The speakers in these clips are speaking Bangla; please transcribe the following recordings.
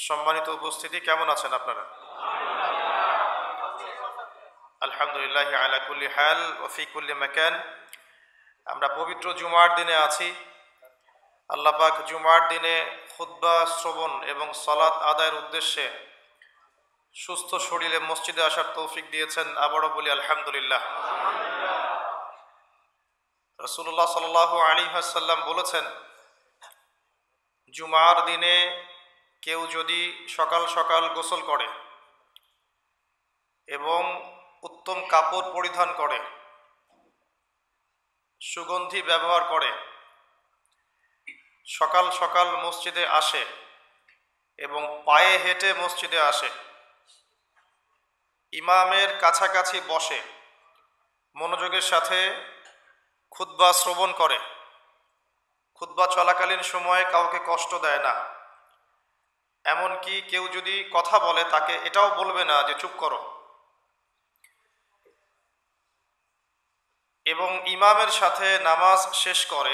সম্মানিত উপস্থিতি, কেমন আছেন আপনারা? আলহামদুলিল্লাহ আলা কুল্লি হাল ওয়া ফি কুল্লি মাকান। আমরা পবিত্র জুমার দিনে আছি। আল্লাহ পাক জুমার দিনে খুতবা শ্রবণ এবং সালাত আদায়ের উদ্দেশ্যে সুস্থ শরীরে মসজিদে আসার তৌফিক দিয়েছেন। আবারও বলি আলহামদুলিল্লাহ। রাসূলুল্লাহ সাল্লাল্লাহু আলাইহি ওয়াসাল্লাম বলেছেন, জুমার দিনে কেউ যদি সকাল সকাল গোসল করে এবং উত্তম কাপড় পরিধান করে, সুগন্ধি ব্যবহার করে, সকাল সকাল মসজিদে আসে এবং পায়ে হেঁটে মসজিদে আসে, ইমামের কাছাকাছি বসে, মনোযোগের সাথে খুতবা শ্রবণ করে, খুতবা চলাকালীন সময়ে কাউকে কষ্ট দেয় না, এমনকি কেউ যদি কথা বলে তাকে এটাও বলবে না যে চুপ করো, এবং ইমামের সাথে নামাজ শেষ করে,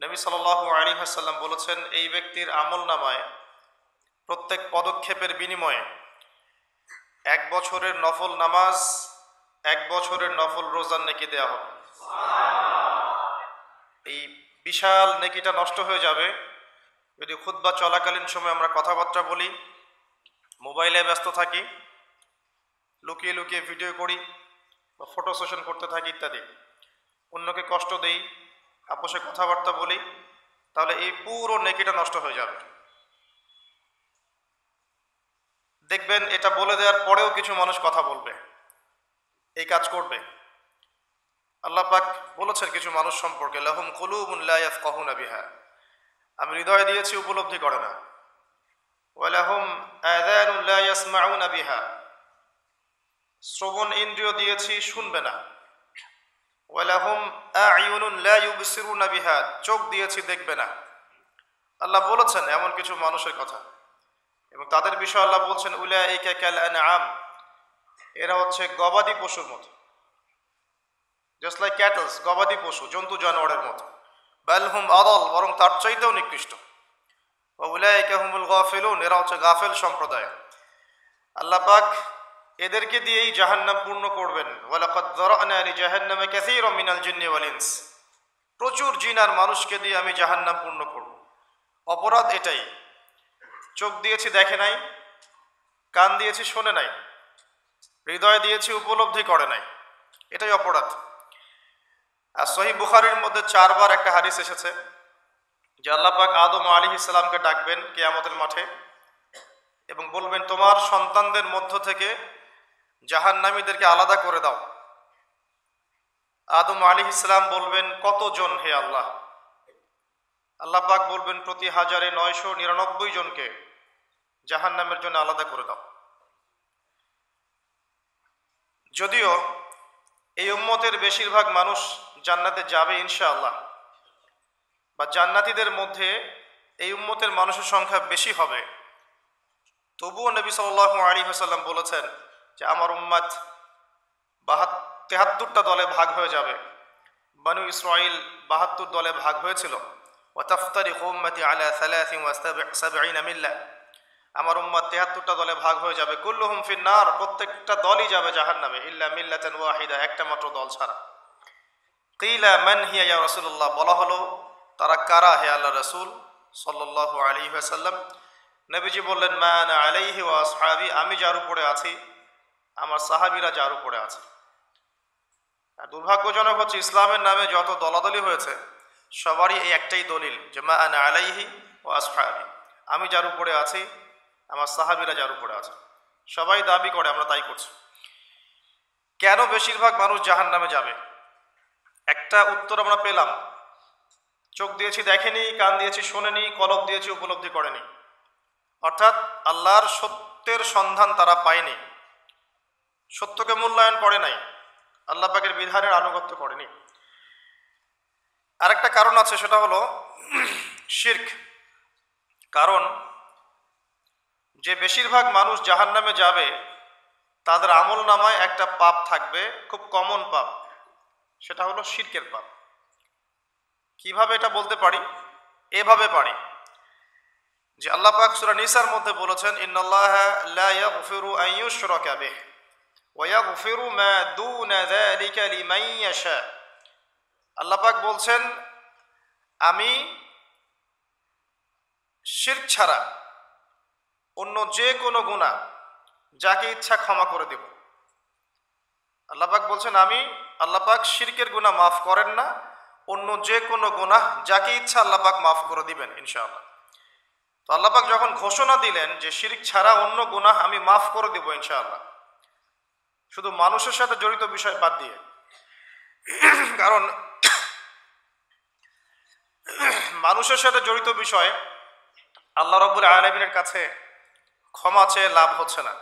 নবী সাল্লাল্লাহু আলাইহি ওয়াসাল্লাম বলেছেন, এই ব্যক্তির আমলনামায় প্রত্যেক পদক্ষেপের বিনিময়ে 1 বছরের নফল নামাজ, 1 বছরের নফল রোজার নেকি দেওয়া হবে। এই বিশাল নেকিটা নষ্ট হয়ে যাবে যদি খুতবা চলাকালীন সময় আমরা কথাবার্তা বলি, মোবাইলে ব্যস্ত থাকি, লুকিয়ে লুকিয়ে ভিডিও করি বা ফটো সেশন করতে থাকি ইত্যাদি, অন্যকে কষ্ট দেই, আপোষে কথাবার্তা বলি, তাহলে এই পুরো নেকিটা নষ্ট হয়ে যাবে। দেখবেন এটা বলে দেওয়ার পরেও কিছু মানুষ কথা বলবে, এই কাজ করবে। আল্লাহ পাক বলেছেন কিছু মানুষ সম্পর্কে, লাহুম কুলুবুন লা ইয়াফকাহুনা বিহা, আমি হৃদয় দিয়েছি উপলব্ধি করে না, ওয়া লাহুম আযানুন লা ইয়াসমাউনা বিহা, শ্রবণ ইন্দ্রিয় দিয়েছি শুনবে না, ওয়া লাহুম আ'য়ুনুন লা ইউবসিরুনা বিহা, চোখ দিয়েছি দেখবে না। আল্লাহ বলেছেন এমন কিছু মানুষের কথা, এবং তাদের বিষয়ে আল্লাহ বলছেন, উলাইকা কাল আনআম, এরা হচ্ছে গবাদি পশুর মতো, জাস্ট লাইক ক্যাটলস, গবাদি পশু, জন্তু জানোয়ারের মতো। বাল হুম আদাল, বরং তার চাইতেও নিকৃষ্ট। ওয়া উলাইকা হুমুল গাফিলুন, এরা হচ্ছে গাফেল সম্প্রদায়। আল্লাহ পাক এদেরকে দিয়েই জাহান্নাম পূর্ণ করবেন। ওয়া লাকাদ যারানা লিজাহান্নামা কাসীরাম মিনাল জিন্নি ওয়াল ইনস, প্রচুর জিন আর মানুষকে দিয়ে আমি জাহান্নাম পূর্ণ করব। অপরাধ এটাই, চোখ দিয়েছি দেখে নাই, কান দিয়েছি শোনে নাই, হৃদয় দিয়েছি উপলব্ধি করে নাই, এটাই অপরাধ। আর সহিহ বুখারীর মধ্যে 4 বার একটা হাদিস এসেছে যে আল্লাহ পাক আদম আলাইহিস সালামকে ডাকবেন কিয়ামতের মাঠে এবং বলবেন, তোমার সন্তানদের মধ্য থেকে জাহান্নামীদেরকে আলাদা করে দাও। আদম আলাইহিস সালাম বলবেন, কতজন হে আল্লাহ? আল্লাহ পাক বলবেন, প্রতি 1999 জনকে জাহান্নামের জন্য আলাদা করে দাও। যদিও এই উম্মতের বেশিরভাগ মানুষ জান্নাতে যাবে ইনশাআল্লাহ, বা জান্নাতীদের মধ্যে এই উম্মতের মানুষের সংখ্যা বেশি হবে, তবুও নবী সাল্লাল্লাহু আলাইহি ওয়াসাল্লাম বলেছেন যে আমার উম্মত 73টা দলে ভাগ হয়ে যাবে। বনু ইসরাঈল 72 দলে ভাগ হয়েছিল। ওয়া তাফতারিকু উম্মতি আলা 73 মিল্লাহ, আমার উম্মত 73টা দলে ভাগ হয়ে যাবে। কুল্লুহুম ফিন নার, প্রত্যেকটা দলই যাবে জাহান্নামে, ইল্লা মিল্লাতান ওয়াহিদা, একটা মাত্র দল ছাড়া। কিলা মান হিয়া ইয়া রাসূলুল্লাহ, বলা হলো তারা কারা হে আল্লাহ রাসূল সাল্লাল্লাহু আলাইহি ওয়াসাল্লাম? নবীজি বললেন, মা আনা আলাইহি ওয়া আসহাবি, আমি যার উপরে আছি, আমার সাহাবীরা যার উপরে আছে। আর দুর্ভাগ্যজনক হচ্ছে ইসলামের নামে যত দলাদলি হয়েছে সবারই এই একটাই দলিল যে মা আনা আলাইহি ওয়া আসহাবি, আমি যার উপরে আছি, আমার সাহাবীরা যার উপরে আছে। সবাই দাবি করে আমরা তাই করছি। কেন বেশিরভাগ মানুষ জাহান্নামে যাবে? একটা উত্তর আমরা পেলাম, চোখ দিয়েছি দেখেনি, কান দিয়েছি শোনেনি, কলব দিয়েছি উপলব্ধি করেনি, অর্থাৎ আল্লাহর সত্যের সন্ধান তারা পায়নি, সত্যকে মূল্যায়ন করে নাই, আল্লাহ পাকের বিধানের আনুগত্য করেনি। আরেকটা কারণ আছে, সেটা হলো শিরক। কারণ যে বেশিরভাগ মানুষ জাহান্নামে যাবে তাদের আমল নামায় একটা পাপ থাকবে, খুব কমন পাপ, সেটা হলো শিরকের পাপ। কিভাবে এটা বলতে পারি? এভাবে পারি যে আল্লাহ পাক সূরা নিসার মধ্যে বলেছেন, ইন্নাল্লাহা লা ইয়াগফিরু আন ইউশরাকা বিহি ওয়া ইয়াগফিরু মা দুনা যালিকা লিমান ইয়াশা। আল্লাহ পাক বলছেন, আমি শিরক ছাড়া অন্য যে কোনো গুনাহ যাকে ইচ্ছা ক্ষমা করে দেব। আল্লাহ পাক বলছেন, আমি আল্লাহ পাক শিরকের গুনাহ মাফ করেন না, অন্য যে কোনো গুনাহ যাকে ইচ্ছা আল্লাহ পাক মাফ করে দিবেন ইনশাআল্লাহ। তো আল্লাহ পাক যখন ঘোষণা দিলেন যে শিরক ছাড়া অন্য গুনাহ আমি মাফ করে দেব ইনশাআল্লাহ, শুধু মানুষের সাথে জড়িত বিষয় বাদ দিয়ে, কারণ মানুষের সাথে জড়িত বিষয় আল্লাহ রাব্বুল আলামিনের কাছে ক্ষমা চেয়ে লাভ হচ্ছে না।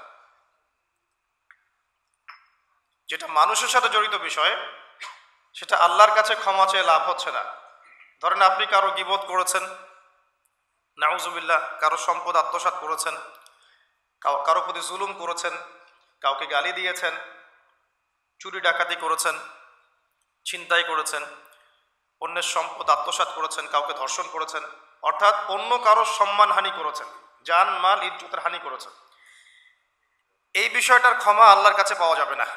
যেটা মানুষের সাথে জড়িত বিষয় সেটা আল্লাহর কাছে ক্ষমা চেয়ে লাভ হচ্ছে না। ধরেন আপনি কারো গীবত করেছেন, নাউজুবিল্লাহ, কারো সম্পদ আত্মসাৎ করেছেন, কারো প্রতি জুলুম করেছেন, কাউকে গালি দিয়েছেন, চুরি ডাকাতি করেছেন, ছিনতাই করেছেন, অন্যের সম্পদ আত্মসাৎ করেছেন, কাউকে ধর্ষণ করেছেন, অর্থাৎ অন্য কারো সম্মানহানি করেছেন, জান মাল ইজ্জতের হানি করেছেন। এই বিষয়টার ক্ষমা আল্লাহর কাছে পাওয়া যাবে না।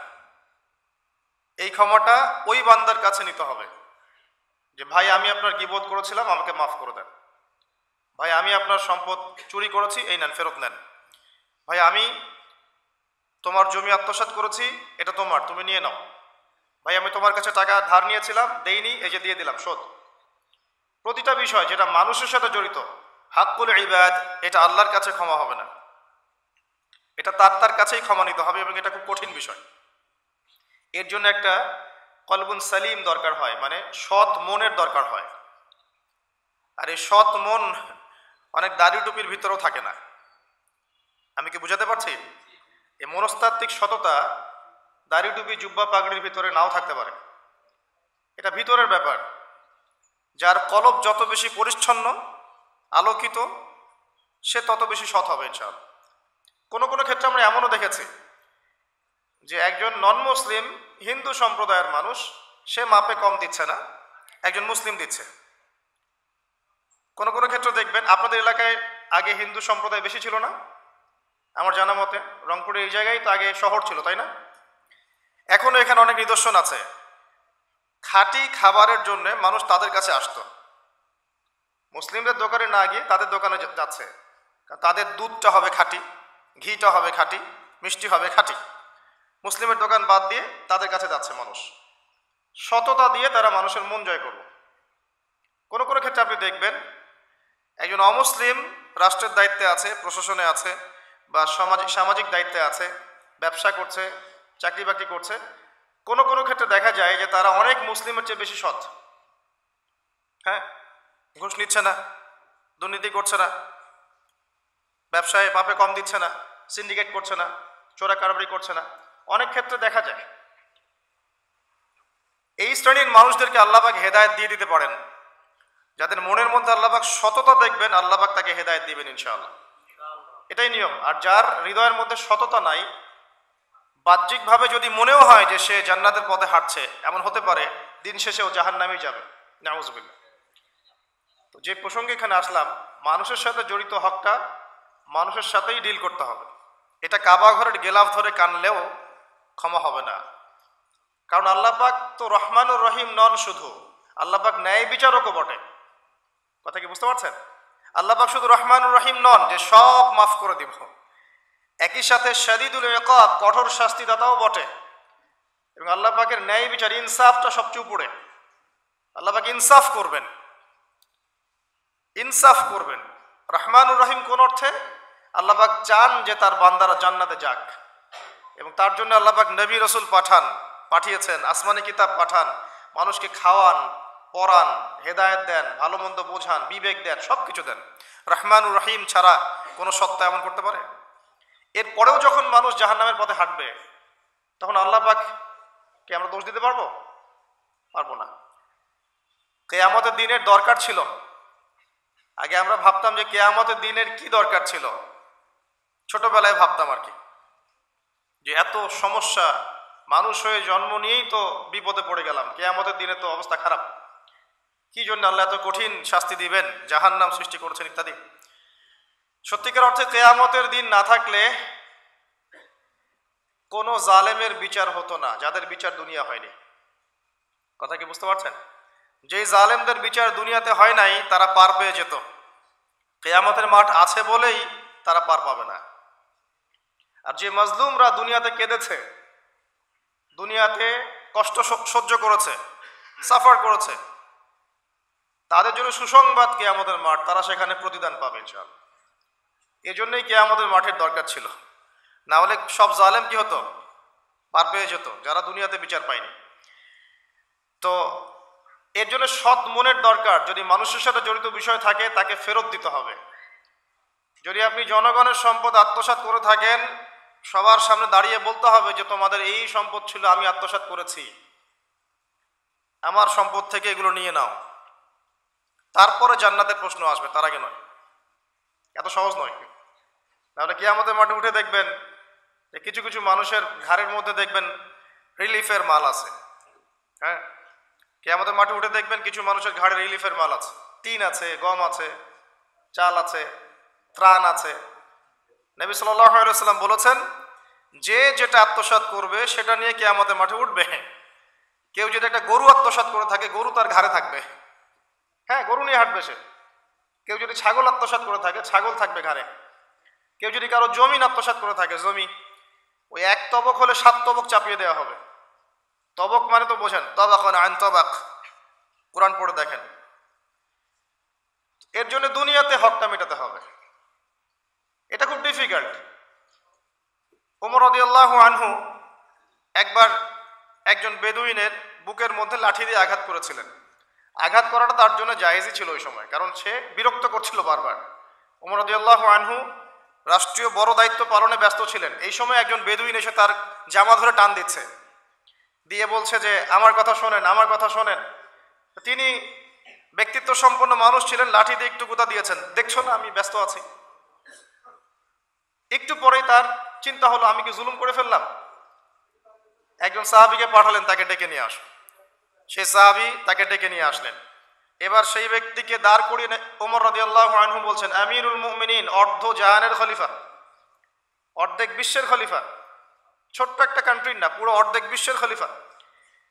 এই ক্ষমাটা ওই বান্দার কাছে নিতে হবে যে ভাই আমি আপনার গীবত করেছিলাম, আমাকে মাফ করে দেন। ভাই আমি আপনার সম্পদ চুরি করেছি, এই নেন, ফেরত নেন। ভাই আমি তোমার জমি আত্মসাৎ করেছি, এটা তোমার, তুমি নিয়ে নাও। ভাই আমি তোমার কাছে টাকা ধার নিয়েছিলাম, দেইনি, এই যে দিয়ে দিলাম, শোধ। প্রতিটা বিষয় যেটা মানুষের সাথে জড়িত, হাক্কুল ইবাদ, এটা আল্লাহর কাছে ক্ষমা হবে না, এটা তার কাছেই ক্ষমা নিতে হবে, এবং এটা খুব কঠিন বিষয়। এর জন্য একটা কলবুন সালিম দরকার হয়, মানে সৎ মনের দরকার হয়। আর এই সৎ মন অনেক দাড়ি টুপির ভিতরেও থাকে না। আমি কি বুঝাতে পারছি? এই মনস্তাত্ত্বিক সততা দাড়ি টুপি জুব্বা পাগড়ির ভিতরে নাও থাকতে পারে, এটা ভিতরের ব্যাপার। যার কলব যত বেশি পরিচ্ছন্ন আলোকিত, সে তত বেশি সৎ হবে ইনশাআল্লাহ। কোনো কোনো ক্ষেত্রে আমরা এমনও দেখেছি যে একজন নন মুসলিম হিন্দু সম্প্রদায়ের মানুষ, সে মাপে কম দিচ্ছে না, একজন মুসলিম দিচ্ছে। কোনো কোনো ক্ষেত্রে দেখবেন আপনাদের এলাকায় আগে হিন্দু সম্প্রদায় বেশি ছিল না? আমার জানা মতে রংপুরে এই জায়গায় তো আগে শহর ছিল, তাই না? এখনো এখানে অনেক নিদর্শন আছে, খাঁটি খাবারের জন্য মানুষ তাদের কাছে আসতো, মুসলিমদের দোকানে না গিয়ে তাদের দোকানে যাচ্ছে। তাদের দুধটা হবে খাঁটি, ঘিটা হবে খাঁটি, মিষ্টি হবে খাঁটি। মুসলিমের দোকান বাদ দিয়ে তাদের কাছে যাচ্ছে মানুষ, সততা দিয়ে তারা মানুষের মন জয় করবে। কোনো কোনো ক্ষেত্রে আপনি দেখবেন একজন অমুসলিম রাষ্ট্রের দায়িত্বে আছে, প্রশাসনে আছে, বা সামাজিক দায়িত্বে আছে, ব্যবসা করছে, চাকরি বাকরি করছে। কোনো কোনো ক্ষেত্রে দেখা যায় যে তারা অনেক মুসলিমের চেয়ে বেশি সৎ। হ্যাঁ, ঘুষ নিচ্ছে না, দুর্নীতি করছে না, ব্যবসায় মাপে কম দিচ্ছে না, সিন্ডিকেট করছে না, চোরা কারবারি করছে না, অনেক ক্ষেত্রে দেখা যায়। এই শ্রেণীর মানুষদেরকে আল্লাহ পাক হেদায়েত দিয়ে দিতে পারেন। যাদের মনের মধ্যে আল্লাহ পাক সততা দেখবেন, আল্লাহ পাক তাকে হেদায়েত দিবেন ইনশাআল্লাহ, এটাই নিয়ম। আর যার হৃদয়ের মধ্যে সততা নাই, বাহ্যিকভাবে যদি মনেও হয় যে সে জান্নাতের পথে হাঁটছে, এমন হতে পারে দিন শেষে ও জাহান্নামেই যাবে, নাউজুবিল্লাহ। তো যে প্রসঙ্গে এখানে আসলাম, মানুষের সাথে জড়িত হকটা মানুষের সাথেই ডিল করতে হবে। এটা কাবা ঘরের গেলাফ ধরে কানলেও ক্ষমা হবে না, কারণ আল্লাহ পাক তো রহমানুর রহিম নন, শুধু আল্লাহ পাক ন্যায় বিচারকও বটে। কথা কি বুঝতে পারছেন? আল্লাহ পাক শুধু রহমানুর রহিম নন যে সব মাফ করে দিব, একই সাথে শাদীদুল ইকাব, কঠোর শাস্তিদাতাও বটে। এবং আল্লাহ পাকের ন্যায় বিচার, ইনসাফটা সবচেয়ে উপরে। আল্লাহ পাক ইনসাফ করবেন, ইনসাফ করবেন। রহমানুর রহিম কোন অর্থে? আল্লাহ পাক চান যে তার বান্দারা জান্নাতে যাক, এবং তার জন্য আল্লাহ পাক নবী রাসূল পাঠিয়েছেন, আসমানি কিতাব পাঠান, মানুষকে খাওয়ান, পড়ান, হেদায়েত দেন, ভালো মন্দ বোঝান, বিবেক দেন, সব কিছু দেন। রহমানুর রহিম ছাড়া কোনো সত্তা এমন করতে পারে? এরপরেও যখন মানুষ জাহান্নামের পথে হাঁটবে, তখন আল্লাহ পাককে আমরা দোষ দিতে পারবো? পারবো না। কিয়ামতের দিনের দরকার ছিল। আগে আমরা ভাবতাম যে কিয়ামতের দিনের কি দরকার ছিল, ছোটবেলায় ভাবতাম আর কি, যে এত সমস্যা, মানুষ হয়ে জন্ম নিয়েই তো বিপদে পড়ে গেলাম, কিয়ামতের দিনে তো অবস্থা খারাপ, কি জন্য আল্লাহ এত কঠিন শাস্তি দিবেন, জাহান্নাম সৃষ্টি করেছেন ইত্যাদি। সত্যিকার অর্থে কিয়ামতের দিন না থাকলে কোনো জালেমের বিচার হতো না, যাদের বিচার দুনিয়া হয়নি। কথা কি বুঝতে পারছেন? যে জালেমদের বিচার দুনিয়াতে হয় নাই তারা পার পেয়ে যেত। কিয়ামতের মাঠ আছে বলেই তারা পার পাবে না। আর যে মাজলুমরা দুনিয়াতে কেঁদেছে, দুনিয়াতে কষ্ট সহ্য করেছে, সাফার করেছে, তাদের জন্য সুসংবাদ কিয়ামতের মাঠ, তারা সেখানে প্রতিদান পাবে ইনশাআল্লাহ। এজন্যই কিয়ামতের মাঠের দরকার ছিল, না হলে সব জালেম কি হতো? পার পেয়ে যেত, যারা দুনিয়াতে বিচার পায়নি। তো এর জন্য সৎ মনের দরকার। যদি মানুষের সাথে জড়িত বিষয় থাকে তাকে ফেরত দিতে হবে। যদি আপনি জনগণের সম্পদ আত্মসাৎ করে থাকেন, সবার সামনে দাঁড়িয়ে বলতে হবে যে তোমাদের এই সম্পদ ছিল, আমি আত্মসাৎ করেছি, আমার সম্পদ থেকে এগুলো নিয়ে নাও। তারপরে জান্নাতের প্রশ্ন আসবে, তার আগে নয়। এত সহজ নয়। তাহলে কিয়ামতের মাঠে উঠে দেখবেন যে কিছু কিছু মানুষের ঘাড়ের মধ্যে দেখবেন রিলিফের মাল আছে। হ্যাঁ, কিয়ামতের মাঠে উঠে দেখবেন কিছু মানুষের ঘাড়ে রিলিফের মাল আছে, টিন আছে, গম আছে, চাল আছে, ত্রাণ আছে। নবী সাল্লাল্লাহু আলাইহি ওয়াসাল্লাম বলেছেন, যে যেটা আত্মসাৎ করবে সেটা নিয়ে কিয়ামতের মাঠে উঠবে। কেউ যদি একটা গরু আত্মসাৎ করে থাকে, গরু তার ঘাড়ে থাকবে। হ্যাঁ, গরু নিয়ে হাঁটবে সে। কেউ যদি ছাগল আত্মসাৎ করে থাকে, ছাগল থাকবে ঘাড়ে। কেউ যদি কারো জমি আত্মসাৎ করে থাকে, জমি, ওই এক তবক হলে 7 তবক চাপিয়ে দেওয়া হবে। তবক মানে তো বোঝেন, তবাক আন তবাক, কোরআন পড়ে দেখেন। এর জন্য দুনিয়াতে হকটা মেটাতে হবে, এটা খুব ডিফিকাল্ট। ওমর রাদিয়াল্লাহু আনহু একবার একজন বেদুইনের বুকের মধ্যে লাঠি দিয়ে আঘাত করেছিলেন। আঘাত করাটা তার জন্য জায়েজই ছিল ওই সময়, কারণ সে বিরক্ত করছিল বারবার। ওমর রাদিয়াল্লাহু আনহু রাষ্ট্রীয় বড় দায়িত্ব পালনে ব্যস্ত ছিলেন। এই সময় একজন বেদুইন এসে তার জামা ধরে টান দিচ্ছে, দিয়ে বলছে যে আমার কথা শোনেন, আমার কথা শোনেন। তিনি ব্যক্তিত্ব সম্পন্ন মানুষ ছিলেন, লাঠি দিয়ে একটু গুঁতা দিয়েছেন, দেখছো না আমি ব্যস্ত আছি। একটু পরেই তার চিন্তা হলো, আমি কি জুলুম করে ফেললাম? একজন সাহাবীকে পাঠালেন তাকে ডেকে নিয়ে আস। সেই সাহাবী তাকে ডেকে নিয়ে আসলেন। এবার সেই ব্যক্তিকে দাঁড় করিয়ে ওমর রাদিয়াল্লাহু আনহু বলছেন, আমিরুল মুমিনিন, অর্ধ জাহানের খলিফা, অর্ধেক বিশ্বের খলিফা, ছোট্ট একটা কান্ট্রির না, পুরো অর্ধেক বিশ্বের খলিফা।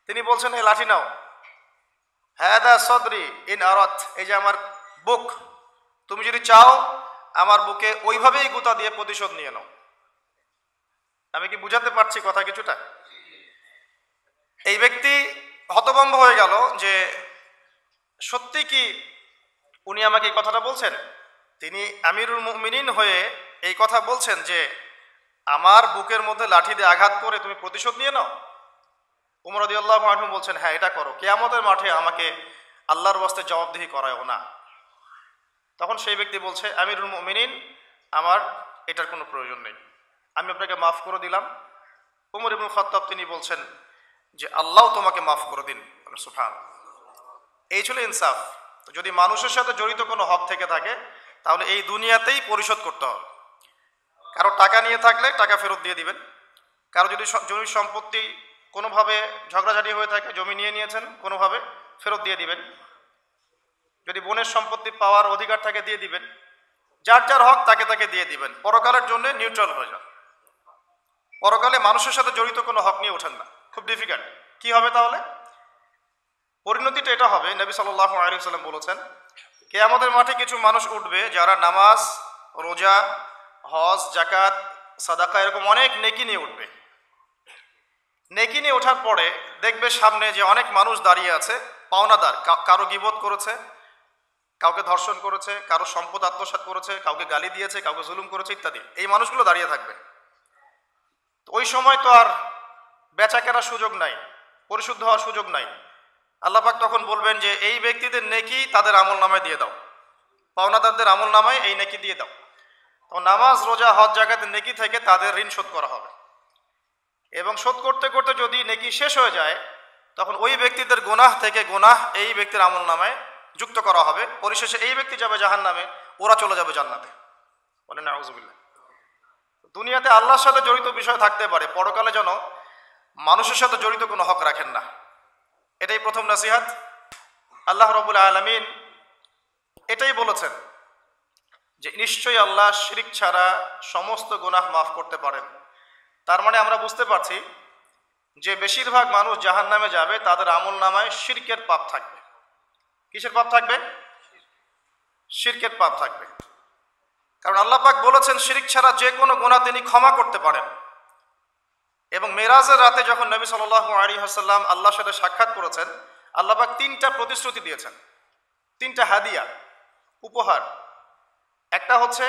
তিনি বলছেন, এই লাঠি নাও। হাদা সদরি ইন আরাত, এই যে আমার বুক, তুমি যদি চাও আমার বুকে ওইভাবেই গুঁতা দিয়ে প্রতিশোধ নিয়ে নাও। আমি কি বুঝাতে পারছি কথা কিছুটা? এই ব্যক্তি হতভম্ব হয়ে গেল যে সত্যি কি উনি আমাকে এই কথাটা বলছেন? তিনি আমিরুল মুমিনিন হয়ে এই কথা বলছেন যে আমার বুকের মধ্যে লাঠি দিয়ে আঘাত করে তুমি প্রতিশোধ নিয়ে নাও। ওমর রাদিয়াল্লাহু আনহু বলছেন, হ্যাঁ এটা করো, কিয়ামতের মাঠে আমাকে আল্লাহর ওয়াস্তে জবাবদিহি করায়ও না। তখন সেই ব্যক্তি বলছে, আমিরুল মুমিনিন, আমার এটার কোনো প্রয়োজন নেই, আমি আপনাকে মাফ করে দিলাম। ওমর ইবনুল খাত্তাব তিনি বলছেন যে আল্লাহ তোমাকে মাফ করে দিন। সুবহানাল্লাহ। এই ছিল ইনসাফ। যদি মানুষের সাথে জড়িত কোনো হক থেকে থাকে তাহলে এই দুনিয়াতেই পরিশোধ করতে হবে। কারো টাকা নিয়ে থাকলে টাকা ফেরত দিয়ে দিবেন। কারো যদি জমি সম্পত্তি কোনোভাবে ঝগড়াঝাটি হয়ে থাকে, জমি নিয়ে নিয়েছেন, কোনোভাবে ফেরত দিয়ে দিবেন। যদি বোনের সম্পত্তি পাওয়ার অধিকার থাকে দিয়ে দিবেন। যার যার হক তাকে তাকে দিয়ে দিবেন। পরকালের জন্য নিউট্রাল হয়ে যান। পরকালে মানুষের সাথে জড়িত কোনো হক নিয়ে ওঠেন না, খুব ডিফিকাল্ট। কি হবে তাহলে? পরিণতিটা এটা হবে, নবী সাল্লাল্লাহু আলাইহি ওয়াসাল্লাম বলেছেন, কিয়ামতের মাঠে কিছু মানুষ উঠবে যারা নামাজ, রোজা, হজ, জাকাত, সাদাকা এরকম অনেক নেকি নিয়ে উঠবে। নেকি নিয়ে ওঠার পরে দেখবে সামনে যে অনেক মানুষ দাঁড়িয়ে আছে, পাওনাদার, কারো গীবত করেছে, কাউকে ধর্ষণ করেছে, কারো সম্পদ আত্মসাৎ করেছে, কাউকে গালি দিয়েছে, কাউকে জুলুম করেছে ইত্যাদি। এই মানুষগুলো দাঁড়িয়ে থাকবে। ওই সময় তো আর বেচা কেনার সুযোগ নাই, পরিশুদ্ধ হওয়ার সুযোগ নাই। আল্লাহ পাক তখন বলবেন যে এই ব্যক্তিদের নেকি তাদের আমল নামায় দিয়ে দাও, পাওনাদারদের আমল নামায় এই নেকি দিয়ে দাও। তো নামাজ, রোজা, হজ, জাকাতের নেকি থেকে তাদের ঋণ শোধ করা হবে। এবং শোধ করতে করতে যদি নেকি শেষ হয়ে যায় তখন ওই ব্যক্তিদের গুনাহ থেকে গুনাহ এই ব্যক্তির আমল নামায় যুক্ত করা হবে। পরিশেষে এই ব্যক্তি যাবে জাহান্নামে, ওরা চলে যাবে জান্নাতে। বলেন নাউযুবিল্লাহ। দুনিয়াতে আল্লাহর সাথে জড়িত বিষয় থাকতে পারে, পরকালে যেন মানুষের সাথে জড়িত কোনো হক রাখেন না। এটাই প্রথম নসিহত। আল্লাহ রাব্বুল আলামিন এটাই বলেছেন যে নিশ্চয়ই আল্লাহ শিরক ছাড়া সমস্ত গুনাহ মাফ করতে পারেন। তার মানে আমরা বুঝতে পারছি যে বেশিরভাগ মানুষ জাহান্নামে যাবে তাদের আমল নামায় শিরকের পাপ থাকবে। কিসের পাপ থাকবে? শিরকের পাপ থাকবে। কারণ আল্লাহ পাক বলেছেন শিরক ছাড়া যে কোনো গুনাহ তিনি ক্ষমা করতে পারেন। এবং মেরাজের রাতে যখন নবী সাল্লাল্লাহু আলাইহি ওয়াসাল্লাম আল্লাহর সাথে সাক্ষাৎ করেছেন, আল্লাহ পাক তিনটা প্রতিশ্রুতি দিয়েছেন, তিনটা হাদিয়া, উপহার। একটা হচ্ছে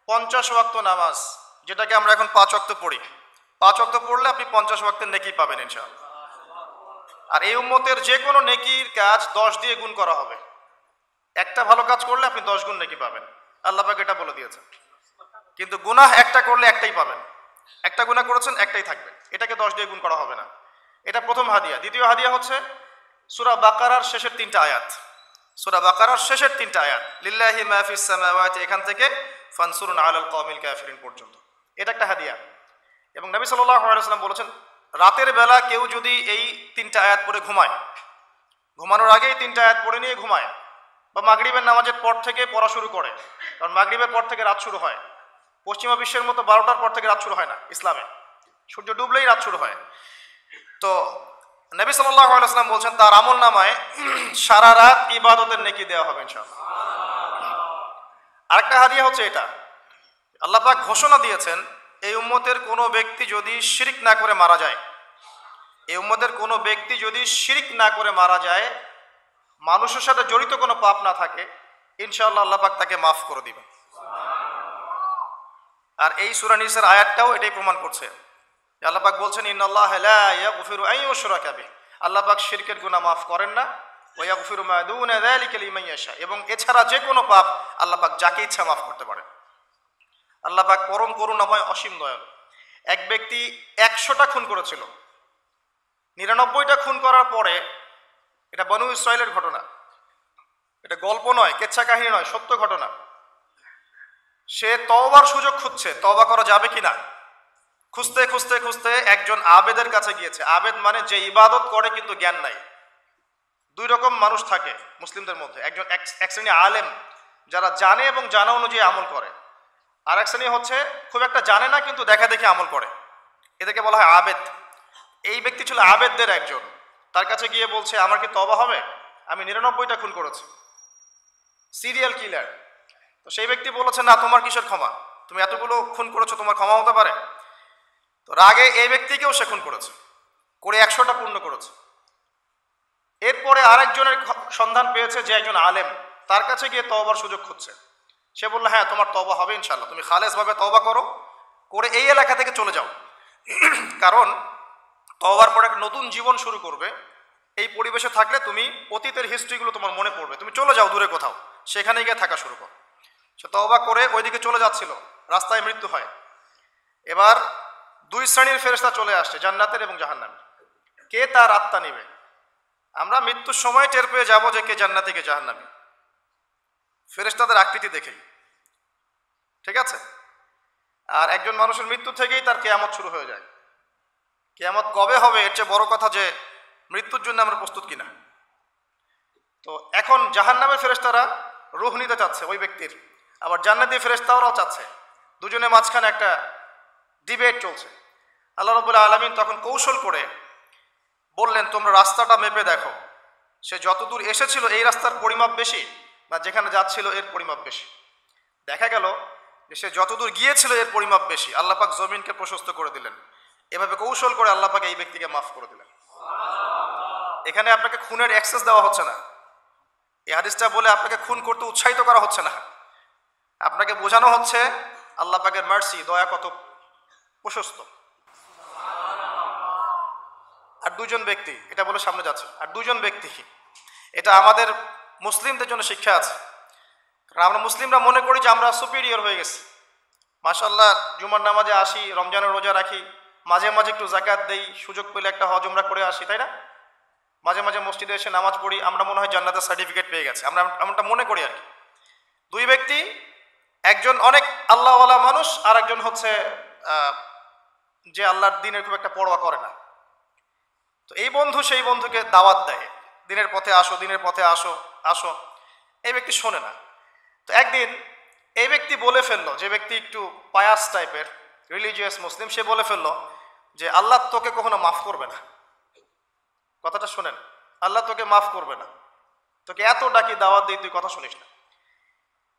50 ওয়াক্ত নামাজ, যেটাকে আমরা এখন 5 ওয়াক্ত পড়ি। 5 ওয়াক্ত পড়লে আপনি 50 ওয়াক্তের নেকি পাবেন ইনশাআল্লাহ। আর এই উম্মতের যে কোনো নেকির কাজ 10 দিয়ে গুণ করা হবে। একটা ভালো কাজ করলে আপনি 10 গুণ নেকি পাবেন, আল্লাহ পাক এটা বলে দিয়েছেন। কিন্তু গুনাহ একটা করলে একটাই পাবেন, একটা গুনাহ করেছেন একটাই থাকবে, এটাকে 10 দিয়ে গুণ করা হবে না। এটা প্রথম হাদিয়া। দ্বিতীয় হাদিয়া হচ্ছে সূরা বাকারার শেষের 3টা আয়াত। সূরা বাকারার শেষের 3টা আয়াত, লিল্লাহি মা ফিস সামাওয়াতি, এখান থেকে ফানসুরুন আলাল কওমিল কাফিরিন পর্যন্ত, এটা একটা হাদিয়া। এবং নবী সাল্লাল্লাহু আলাইহি ওয়াসাল্লাম বলেছেন, রাতের বেলা কেউ যদি এই 3টা আয়াত পড়ে ঘুমায়, ঘুমানোর আগেই 3টা আয়াত পড়ে নিয়ে ঘুমায়, বা মাগরিবের নামাজের পর থেকে পড়া শুরু করে, কারণ মাগরিবের পর থেকে রাত শুরু হয়। পশ্চিমা বিশ্বের মতো 12টার পর থেকে রাত শুরু হয় না ইসলামে, সূর্য ডুবলেই রাত শুরু হয়। তো নবী সাল্লাল্লাহু আলাইহি ওয়াসাল্লাম বলছেন তার আমল নামায় সারা রাত ইবাদতের নেকি দেওয়া হবে ইনশাআল্লাহ। আরেকটা হাদিয়া হচ্ছে এটা, আল্লাহ পাক ঘোষণা দিয়েছেন এই উম্মতের কোনো ব্যক্তি যদি শিরক না করে মারা যায়, এই উম্মতের কোনো ব্যক্তি যদি শিরক না করে মারা যায়, মানুষের সাথে জড়িত কোনো পাপ না থাকে, ইনশাআল্লাহ আল্লাহ পাক তাকে মাফ করে দিবেন। আর এই সূরা নিসার আয়াতটাও এটাই প্রমাণ করছে। আল্লাহ পাক বলছেন, ইন্নাল্লাহা লা ইয়াগফিরু আন ইউশরাকা বিহি, আল্লাহ পাক শিরকের গুনাহ মাফ করেন না, ওয়া ইয়াগফিরু মা দুনা যালিকা লিমান ইয়াশা, এবং এছাড়া যে কোনো পাপ আল্লাহ পাক যাকে ইচ্ছা মাফ করতে পারেন। আল্লাহ পাক পরম করুণাময়, অসীম দয়ালু। এক ব্যক্তি 100টা খুন করেছিল, 99টা খুন করার পরে, এটা বনু ইসরাইলের ঘটনা, এটা গল্প নয়, কেচ্ছা কাহিনী নয়, সত্য ঘটনা। সে তওবার সুযোগ খুঁজছে, তওবা করা যাবে কিনা। খুঁজতে খুঁজতে খুঁজতে একজন আবেদের কাছে গিয়েছে। আবেদ মানে যে ইবাদত করে কিন্তু জ্ঞান নাই। দুই রকম মানুষ থাকে মুসলিমদের মধ্যে, একজন এক শ্রেণী আলেম যারা জানে এবং জানা অনুযায়ী আমল করে, আর এক শ্রেণী হচ্ছে খুব একটা জানে না কিন্তু দেখা দেখে আমল করে, এদেরকে বলা হয় আবেদ। এই ব্যক্তি ছিল আবেদদের একজন। তার কাছে গিয়ে বলছে, আমার কি তওবা হবে? আমি 99টা খুন করেছি, সিরিয়াল কিলার। তো সেই ব্যক্তি বলেছে, না, তোমার কিসের ক্ষমা, তুমি এতগুলো খুন করেছো, তোমার ক্ষমা হতে পারে? তো রাগে এই ব্যক্তিকেও সে খুন করেছে, করে 100টা পূর্ণ করেছে। এরপরে আরেকজনের সন্ধান পেয়েছে যে একজন আলেম, তার কাছে গিয়ে তওবার সুযোগ খুঁজছে। সে বলল, হ্যাঁ, তোমার তওবা হবে ইনশাআল্লাহ, তুমি খালেসভাবে তওবা করো, করে এই এলাকা থেকে চলে যাও। কারণ তওবার পরে একটা নতুন জীবন শুরু করবে, এই পরিবেশে থাকলে তুমি অতীতের হিস্ট্রিগুলো তোমার মনে পড়বে, তুমি চলে যাও দূরে কোথাও, সেখানে গিয়ে থাকা শুরু করো। সে তওবা করে ওইদিকে চলে যাচ্ছিল, রাস্তায় মৃত্যু হয়। এবার দুই শ্রেণীর ফেরেশতা চলে আসছে, জান্নাতের এবং জাহান্নামের। কে তার আত্মা নেবে? আমরা মৃত্যুর সময় টের পেয়ে যাব যে কে জান্নাতি কে জাহান্নামী, ফেরেশতাদের আকৃতি দেখেই, ঠিক আছে? আর একজন মানুষের মৃত্যু থেকেই তার কিয়ামত শুরু হয়ে যায়। কিয়ামত কবে হবে এর চেয়ে বড় কথা যে মৃত্যুর জন্য আমরা প্রস্তুত কিনা। তো এখন জাহান্নামের ফেরেশতারা রূহ নিতে চাচ্ছে ওই ব্যক্তির, আবার জান্নাতি ফেরেশতারাও চাচ্ছে। দুজনের মাঝখানে একটা ডিবেট চলছে। আল্লাহ রাব্বুল আলামিন তখন কৌশল করে বললেন, তোমরা রাস্তাটা মেপে দেখো, সে যতদূর এসেছিল এই রাস্তার পরিমাপ বেশি, না যেখানে যাচ্ছিল এর পরিমাপ বেশি। দেখা গেল যে সে যতদূর গিয়েছিল এর পরিমাপ বেশি। আল্লাহ পাক জমিনকে প্রশস্ত করে দিলেন। এভাবে কৌশল করে আল্লাহ পাক এই ব্যক্তিকে মাফ করে দিলেন। এখানে আপনাকে খুনের অ্যাক্সেস দেওয়া হচ্ছে না, এই হাদিসটা বলে আপনাকে খুন করতে উৎসাহিত করা হচ্ছে না, আপনাকে বোঝানো হচ্ছে আল্লাহ পাকের মার্সি, দয়া কত প্রশস্ত। আর দুজন ব্যক্তি, এটা বলে সামনে যাচ্ছে, আর দুজন ব্যক্তি, এটা আমাদের মুসলিমদের জন্য শিক্ষা আছে। কারণ আমরা মুসলিমরা মনে করি যে আমরা সুপিরিয়র হয়ে গেছি। মাশাআল্লাহ, জুমার নামাজে আসি, রমজানের রোজা রাখি, মাঝে মাঝে একটু জাকাত দেই, সুযোগ পেলে একটা হজ উমরা করে আসি, তাই না? মাঝে মাঝে মসজিদে এসে নামাজ পড়ি, আমরা মনে হয় জান্নাতের সার্টিফিকেট পেয়ে গেছে, আমরা এমনটা মনে করি আর কি। দুই ব্যক্তি, একজন অনেক আল্লাহওয়ালা মানুষ, আর একজন হচ্ছে যে আল্লাহর দিনের খুব একটা পরোয়া করে না। তো এই বন্ধু সেই বন্ধুকে দাওয়াত দেয়, দিনের পথে আসো, দিনের পথে আসো আসো। এই ব্যক্তি শোনে না। তো একদিন এই ব্যক্তি বলে ফেললো, যে ব্যক্তি একটু পায়াস টাইপের রিলিজিয়াস মুসলিম, সে বলে ফেললো যে আল্লাহ তোকে কখনো মাফ করবে না। কথাটা শোনেন, আল্লাহ তোকে মাফ করবে না, তোকে এত ডাকি দাওয়াত দিই তুই কথা শুনিস না।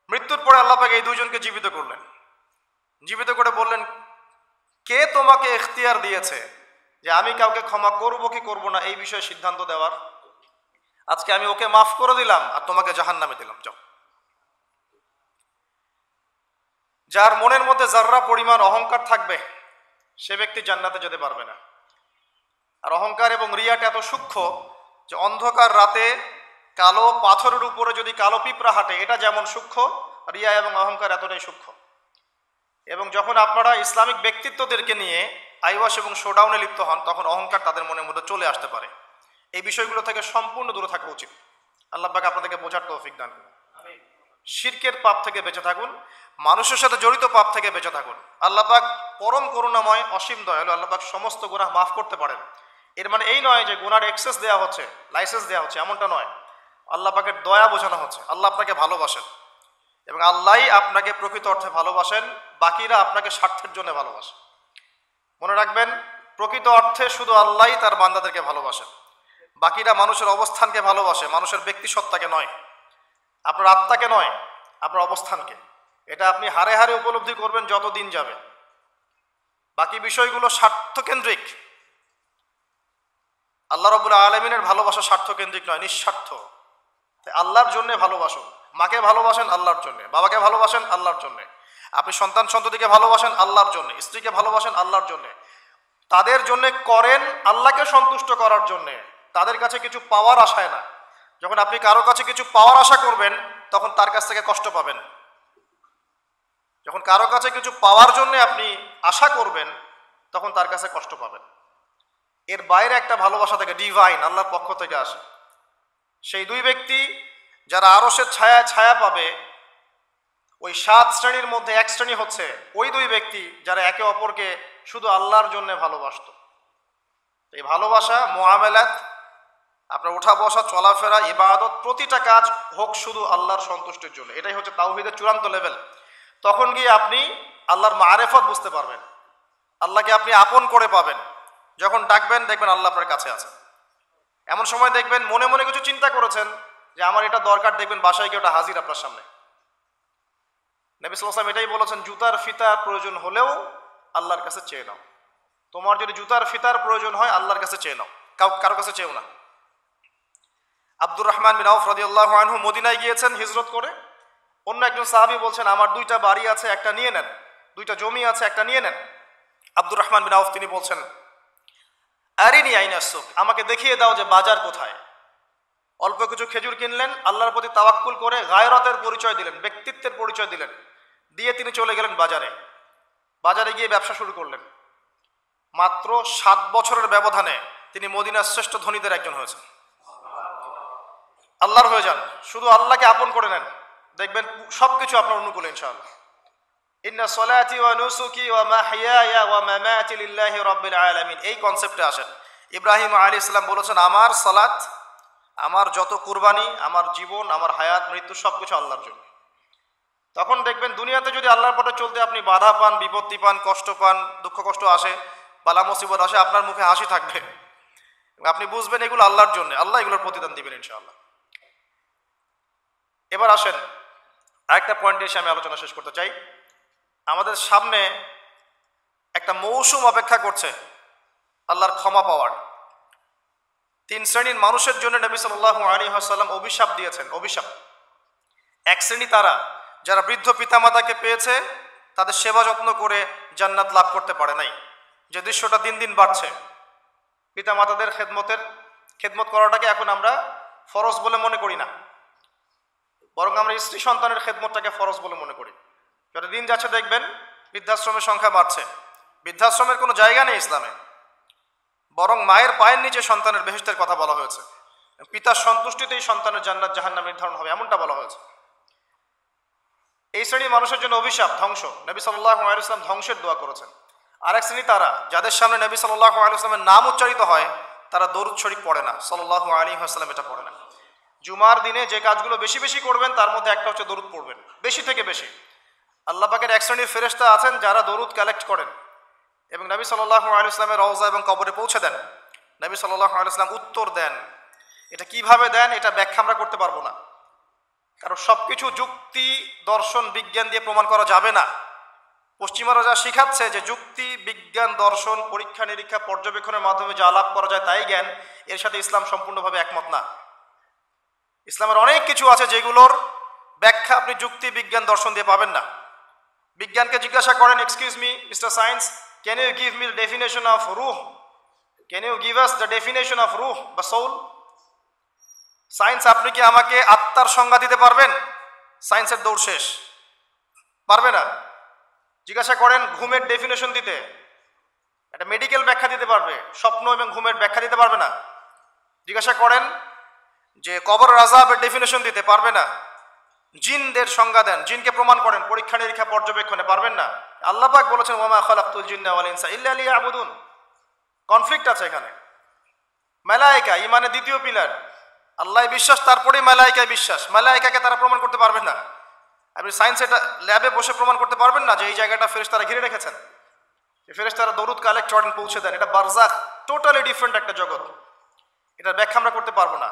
মৃত্যুর পরে আল্লাহ পাক এই দুইজনকে জীবিত করলেন, জীবিত করে বললেন কে তোমাকে ইখতিয়ার দিয়েছে যে আমি কাউকে ক্ষমা করব কি করব না এই বিষয়ে সিদ্ধান্ত দেওয়ার? আজকে আমি ওকে মাফ করে দিলাম আর তোমাকে জাহান্নামে দিলাম, যাও। যার মনের মধ্যে যাররা পরিমাণ অহংকার থাকবে সে ব্যক্তি জান্নাতে যেতে পারবে না। আর অহংকার এবং রিয়াটা এত সূক্ষ্ম যে অন্ধকার রাতে কালো পাথরের উপরে যদি কালো পিঁপড়া হাঁটে, এটা যেমন সূক্ষ্ম, রিয়া এবং অহংকার এতটাই সূক্ষ্ম। এবং যখন আপনারা ইসলামিক ব্যক্তিত্বদেরকে নিয়ে আইওয়াশ এবং শোডাউনে লিপ্ত হন, তখন অহংকার তাদের মনের মধ্যে চলে আসতে পারে। এই বিষয়গুলো থেকে সম্পূর্ণ দূরে থাকা উচিত। আল্লাহ পাক আপনাদেরকে বোঝার তৌফিক দান করুন। শিরকের পাপ থেকে বেঁচে থাকুন, মানুষের সাথে জড়িত পাপ থেকে বেঁচে থাকুন। আল্লাহ পাক পরম করুণাময়, অসীম দয়ালু, আল্লাহ পাক সমস্ত গুনাহ মাফ করতে পারেন। এর মানে এই নয় যে গুনার এক্সেস দেওয়া হচ্ছে, লাইসেন্স দেওয়া হচ্ছে, এমনটা নয়। আল্লাহ পাকের দয়া বোঝানো হচ্ছে। আল্লাহ আপনাকে ভালোবাসেন এবং আল্লাহই আপনাকে প্রকৃত অর্থে ভালোবাসেন, বাকিরা আপনাকে স্বার্থের জন্য ভালোবাসে। মনে রাখবেন, প্রকৃত অর্থে শুধু আল্লাহই তার বান্দাদেরকে ভালোবাসেন, বাকিরা মানুষের অবস্থানকে ভালোবাসে, মানুষের ব্যক্তিসত্তাকে নয়, আপনার আত্মাকে নয়, আপনার অবস্থানকে। এটা আপনি হারে হারে উপলব্ধি করবেন যত দিন যাবে। বাকি বিষয়গুলো স্বার্থকেন্দ্রিক। আল্লাহ রাব্বুল আলামিনের ভালোবাসা স্বার্থকেন্দ্রিক নয়, নিঃস্বার্থ। আল্লাহর জন্য ভালোবাসুন। মাকে ভালোবাসেন আল্লাহর জন্য, বাবাকে ভালোবাসেন আল্লাহর জন্য, আপনি সন্তান সন্ততিকে ভালোবাসেন আল্লাহর জন্য, স্ত্রীকে ভালোবাসেন আল্লাহর জন্য। তাদের জন্য করেন আল্লাহকে সন্তুষ্ট করার জন্য, তাদের কাছে কিছু পাওয়ার আশায় না। যখন আপনি কারো কাছে কিছু পাওয়ার আশা করবেন তখন তার কাছ থেকে কষ্ট পাবেন। যখন কারো কাছে কিছু পাওয়ার জন্য আপনি আশা করবেন তখন তার কাছে কষ্ট পাবেন। এর বাইরে একটা ভালোবাসা থেকে, ডিভাইন, আল্লাহর পক্ষ থেকে আসে। সেই দুই ব্যক্তি যারা আরশের ছায়া ছায়া পাবে, ওই 7 শ্রেণীর মধ্যে এক শ্রেণী হচ্ছে ওই দুই ব্যক্তি যারা একে অপরকে শুধু আল্লাহর জন্য ভালোবাসত। এই ভালোবাসা, মুআমালাত, আপনার ওঠা বসা, চলাফেরা, ইবাদত, প্রতিটা কাজ হোক শুধু আল্লাহর সন্তুষ্টির জন্য। এটাই হচ্ছে তাওহীদের চূড়ান্ত লেভেল। তখন গিয়ে আপনি আল্লাহর মারিফত বুঝতে পারবেন, আল্লাহকে আপনি আপন করে পাবেন। যখন ডাকবেন দেখবেন আল্লাহ আপনার কাছে আছে। এমন সময় দেখবেন মনে মনে কিছু চিন্তা করেছেন যে আমার এটা দরকার, দেখবেন বাসায় গিয়ে ওটা হাজির আপনার সামনে। নবী সাল্লাল্লাহু আলাইহি ওয়াসাল্লাম এটাই বলেছেন, জুতার ফিতার প্রয়োজন হলেও আল্লাহর কাছে চেয়ে নাও। তোমার যদি জুতার ফিতার প্রয়োজন হয় আল্লাহর কাছে চেয়ে নাও, কারো কাছে চেয়েও না। আব্দুর রহমান বিন আউফ রাদিয়াল্লাহু আনহু মদিনায় গিয়েছেন হিজরত করে। অন্য একজন সাহাবী বলছেন আমার 2টা বাড়ি আছে, একটা নিয়ে নেন, 2টা জমি আছে, একটা নিয়ে নেন। আব্দুর রহমান বিন আউফ তিনি বলছেন আরিনি আইনা সুক, আমাকে দেখিয়ে দাও যে বাজার কোথায়। অল্প কিছু খেজুর কিনলেন, আল্লাহর প্রতি তাওয়াক্কুল করে গায়রতের পরিচয় দিলেন, ব্যক্তিত্বের পরিচয় দিলেন, দিয়ে তিনি চলে গেলেন বাজারে। বাজারে গিয়ে ব্যবসা শুরু করলেন। মাত্র 7 বছরের ব্যবধানে তিনি মদিনার শ্রেষ্ঠ ধনীদের একজন হয়েছেন। আল্লাহর হয়ে যান, শুধু আল্লাহকে আপন করে নেন, দেখবেন সবকিছু আপনার অনুকূলে ইনশাআল্লাহ। ইন্না সলাতি ওয়া নুসুকি ওয়া মাহইয়ায়া ওয়া মামাতি লিল্লাহি রাব্বিল আলামিন, এই কনসেপ্টে আসেন। ইব্রাহিম আলাইহিস সালাম বলেছেন আমার সালাত, আমার যত কুরবানি, আমার জীবন, আমার হায়াত, মৃত্যু সবকিছু আল্লাহর জন্য। তখন দেখবেন দুনিয়াতে যদি আল্লাহর পথে চলতে আপনি বাধা পান, বিপত্তি পান, কষ্ট পান, দুঃখ কষ্ট আসে, বালা মুসিবত আসে, আপনার মুখে হাসি থাকবে। আপনি বুঝবেন এগুলো আল্লাহর জন্য, আল্লাহ এগুলোর প্রতিদান দিবেন ইনশাআল্লাহ। এবার আসেন আরেকটা পয়েন্টে এসে আমি আলোচনা শেষ করতে চাই। আমাদের সামনে একটা মৌসুম অপেক্ষা করছে আল্লাহর ক্ষমা পাওয়ার। 3 শ্রেণীর মানুষের জন্য নবী সাল্লাল্লাহু আলাইহি ওয়াসাল্লাম অভিশাপ দিয়েছেন। অভিশাপ, এক শ্রেণী তারা যারা বৃদ্ধ পিতামাতাকে পেয়েছে, তাদের সেবা যত্ন করে জান্নাত লাভ করতে পারে নাই। যে দৃশ্যটা দিন দিন বাড়ছে, পিতামাতাদের খেদমত করাটাকে এখন আমরা ফরজ বলে মনে করি না, বরং আমরা স্ত্রী সন্তানের খেদমতটাকে ফরজ বলে মনে করি। যত দিন যাচ্ছে দেখবেন বৃদ্ধাশ্রমের সংখ্যা বাড়ছে। বৃদ্ধাশ্রমের কোনো জায়গা নেই ইসলামে, বরং মায়ের পায়ের নিচে সন্তানের বেহেশতের কথা বলা হয়েছে। পিতার সন্তুষ্টিতেই সন্তানের জান্নাত জাহান্নাম নির্ধারণ হবে, এমনটা বলা হয়েছে। এই শ্রেণী মানুষের জন্য অভিশাপ, ধ্বংস। নবী সাল্লাল্লাহু আলাইহি ওয়াসাল্লাম ধ্বংসের দোয়া করেছেন। আরেক শ্রেণী তারা যাদের সামনে নবী সাল্লাল্লাহু আলাইহি ওয়াসাল্লামের নাম উচ্চারিত হয়, তারা দরুদ শরীফ পড়ে না, সাল্লাল্লাহু আলাইহি ওয়াসাল্লাম এটা পড়ে না। জুমার দিনে যে কাজগুলো বেশি বেশি করবেন তার মধ্যে একটা হচ্ছে দরুদ পড়বেন, বেশি থেকে বেশি। আল্লাহ পাকের এক শ্রেণীর ফেরেশতা আছেন যারা দরুদ কালেক্ট করেন এবং নবী সাল্লাল্লাহু আলাইহি ওয়াসাল্লামের রওজা এবং কবরে পৌঁছে দেন। নবী সাল্লাল্লাহু আলাইহি ওয়াসাল্লাম উত্তর দেন। এটা কিভাবে দেন এটা ব্যাখ্যা আমরা করতে পারবো না, কারণ সবকিছু যুক্তি দর্শন বিজ্ঞান দিয়ে প্রমাণ করা যাবে না। পশ্চিমারা যা শিখাচ্ছে যে যুক্তি বিজ্ঞান দর্শন পরীক্ষা নিরীক্ষা পর্যবেক্ষণের মাধ্যমে যা লাভ করা যায় তাই জ্ঞান, এর সাথে ইসলাম সম্পূর্ণভাবে একমত না। ইসলামের অনেক কিছু আছে যেগুলোর ব্যাখ্যা আপনি যুক্তি বিজ্ঞান দর্শন দিয়ে পাবেন না। বিজ্ঞানকে জিজ্ঞাসা করেন, excuse me mister science, can you give me the definition of রুহ, can you give us the definition of রুহ বা সোল। সায়েন্স আপনি কি আমাকে আত্মার সংজ্ঞা দিতে পারবেন? সায়েন্সের দৌড় শেষ, পারবে না। জিজ্ঞাসা করেন ঘুমের ডেফিনেশন দিতে, একটা মেডিকেল ব্যাখ্যা দিতে পারবে, স্বপ্ন এবং ঘুমের ব্যাখ্যা দিতে পারবে না। জিজ্ঞাসা করেন যে কবর আযাবের ডেফিনেশন দিতে, পারবে না। জিনদের সংজ্ঞা দেন, জিনকে প্রমাণ করেন পরীক্ষা নিরীক্ষা পর্যবেক্ষণে, পারবেন না। আল্লাহ পাক বলেছেন ওয়া মা খালাকতুল জিন্না ওয়াল ইনসা ইল্লা লিয়াবুদুন। কনফ্লিক্ট আছে এখানে। মালায়েকা ঈমানের দ্বিতীয় পিলার, আল্লাহ বিশ্বাস তারপরেই মালায়েকায় বিশ্বাস। মালায়েকাকে তারা প্রমাণ করতে পারবেন না। আপনি সায়েন্স এটা ল্যাবে বসে প্রমাণ করতে পারবেন না যে এই জায়গাটা ফেরেশতারা ঘিরে রেখেছেন, ফেরেশতারা দরুদ কালেক্ট করেন পৌঁছে দেন। এটা বারজাখ, টোটালি ডিফারেন্ট একটা জগৎ। এটার ব্যাখ্যা আমরা করতে পারবো না।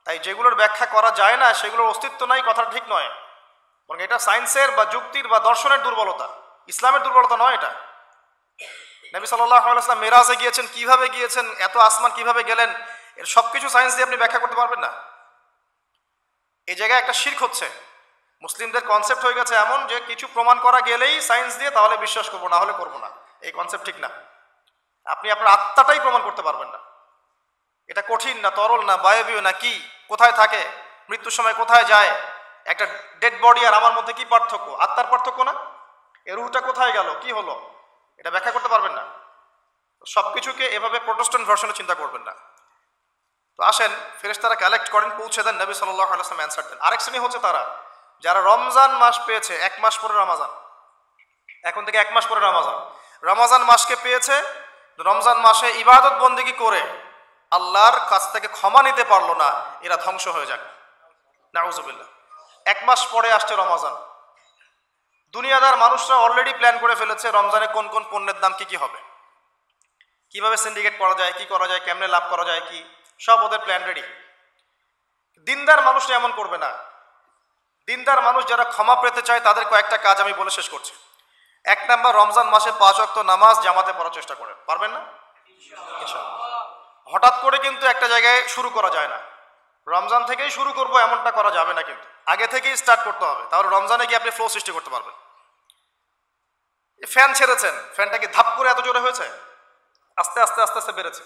তাই যেগুলোর ব্যাখ্যা করা যায় না সেগুলোর অস্তিত্ব নাই, কথাটা ঠিক নয়। বরং এটা সায়েন্সের বা যুক্তির বা দর্শনের দুর্বলতা, ইসলামের দুর্বলতা নয় এটা। নবী সাল্লাল্লাহু আলাইহি ওয়াসাল্লাম মেরাজে গিয়েছেন, কিভাবে গিয়েছেন, এত আসমান কিভাবে গেলেন, এর সবকিছু সায়েন্স দিয়ে আপনি ব্যাখ্যা করতে পারবেন না। এই জায়গায় একটা শিরক হচ্ছে। মুসলিমদের কনসেপ্ট হয়ে গেছে এমন যে কিছু প্রমাণ করা গেলেই সায়েন্স দিয়ে তাহলে বিশ্বাস করবো, না হলে করবো না। এই কনসেপ্ট ঠিক না। আপনি আপনার আত্মাটাই প্রমাণ করতে পারবেন না। এটা কঠিন না, তরল না, বায়বীয় না, কি কোথায় থাকে, মৃত্যুর সময় কোথায় যায়, একটা ডেড বডি আর আমার মধ্যে কি পার্থক্য, আত্মার পার্থক্য না, এর রুহটা কোথায় গেল, কি হলো, এটা ব্যাখ্যা করতে পারবেন না। সবকিছুকে এভাবে প্রোটেস্ট্যান্ট ভার্সনে চিন্তা করবেন না। তো আসেন, ফেরেশতারা কালেক্ট করেন পৌঁছে দেন, নবী সাল্লাল্লাহু আলাইহি ওয়াসাল্লাম অ্যানসার দেন। আরেক শ্রেণী হচ্ছে তারা যারা রমজান মাস পেয়েছে, 1 মাস পরে রমাজান, এখন থেকে 1 মাস পরে রমাজান, রমাজান মাসকে পেয়েছে, রমজান মাসে ইবাদত বন্দেগী করে আল্লাহর কাছ থেকে ক্ষমা নিতে পারলো না, এরা ধ্বংস হয়ে যাক, নাউজুবিল্লাহ। 1 মাস পরে আসছে রমাজান, দুনিয়াদার মানুষরা অলরেডি প্ল্যান করে ফেলেছে রমজানে কোন কোন পণ্যের দাম কি কি হবে, কিভাবে সিন্ডিকেট করা যায়, কি করা যায়, কেমনে লাভ করা যায়, কি সব ওদের প্ল্যান রেডি। দিনদার মানুষরা এমন করবে না। দিনদার মানুষ যারা ক্ষমা পেতে চায় তাদের কয়েকটা কাজ আমি বলে শেষ করছি। 1 নাম্বার, রমজান মাসে 5 ওয়াক্ত নামাজ জামাতে পড়ার চেষ্টা করেন। পারবেন না? ইনশাআল্লাহ। হঠাৎ করে কিন্তু একটা জায়গায় শুরু করা যায় না। রমজান থেকেই শুরু করব এমনটা করা যাবে না, কিন্তু আগে থেকেই স্টার্ট করতে হবে, তাহলে রমজানে গিয়ে আপনি ফ্লো সৃষ্টি করতে পারবেন। ফ্যান ছেড়েছেন, ফ্যানটা কি ধাপ করে এত জোরে হয়েছে? আস্তে আস্তে আস্তে আস্তে বেড়েছে।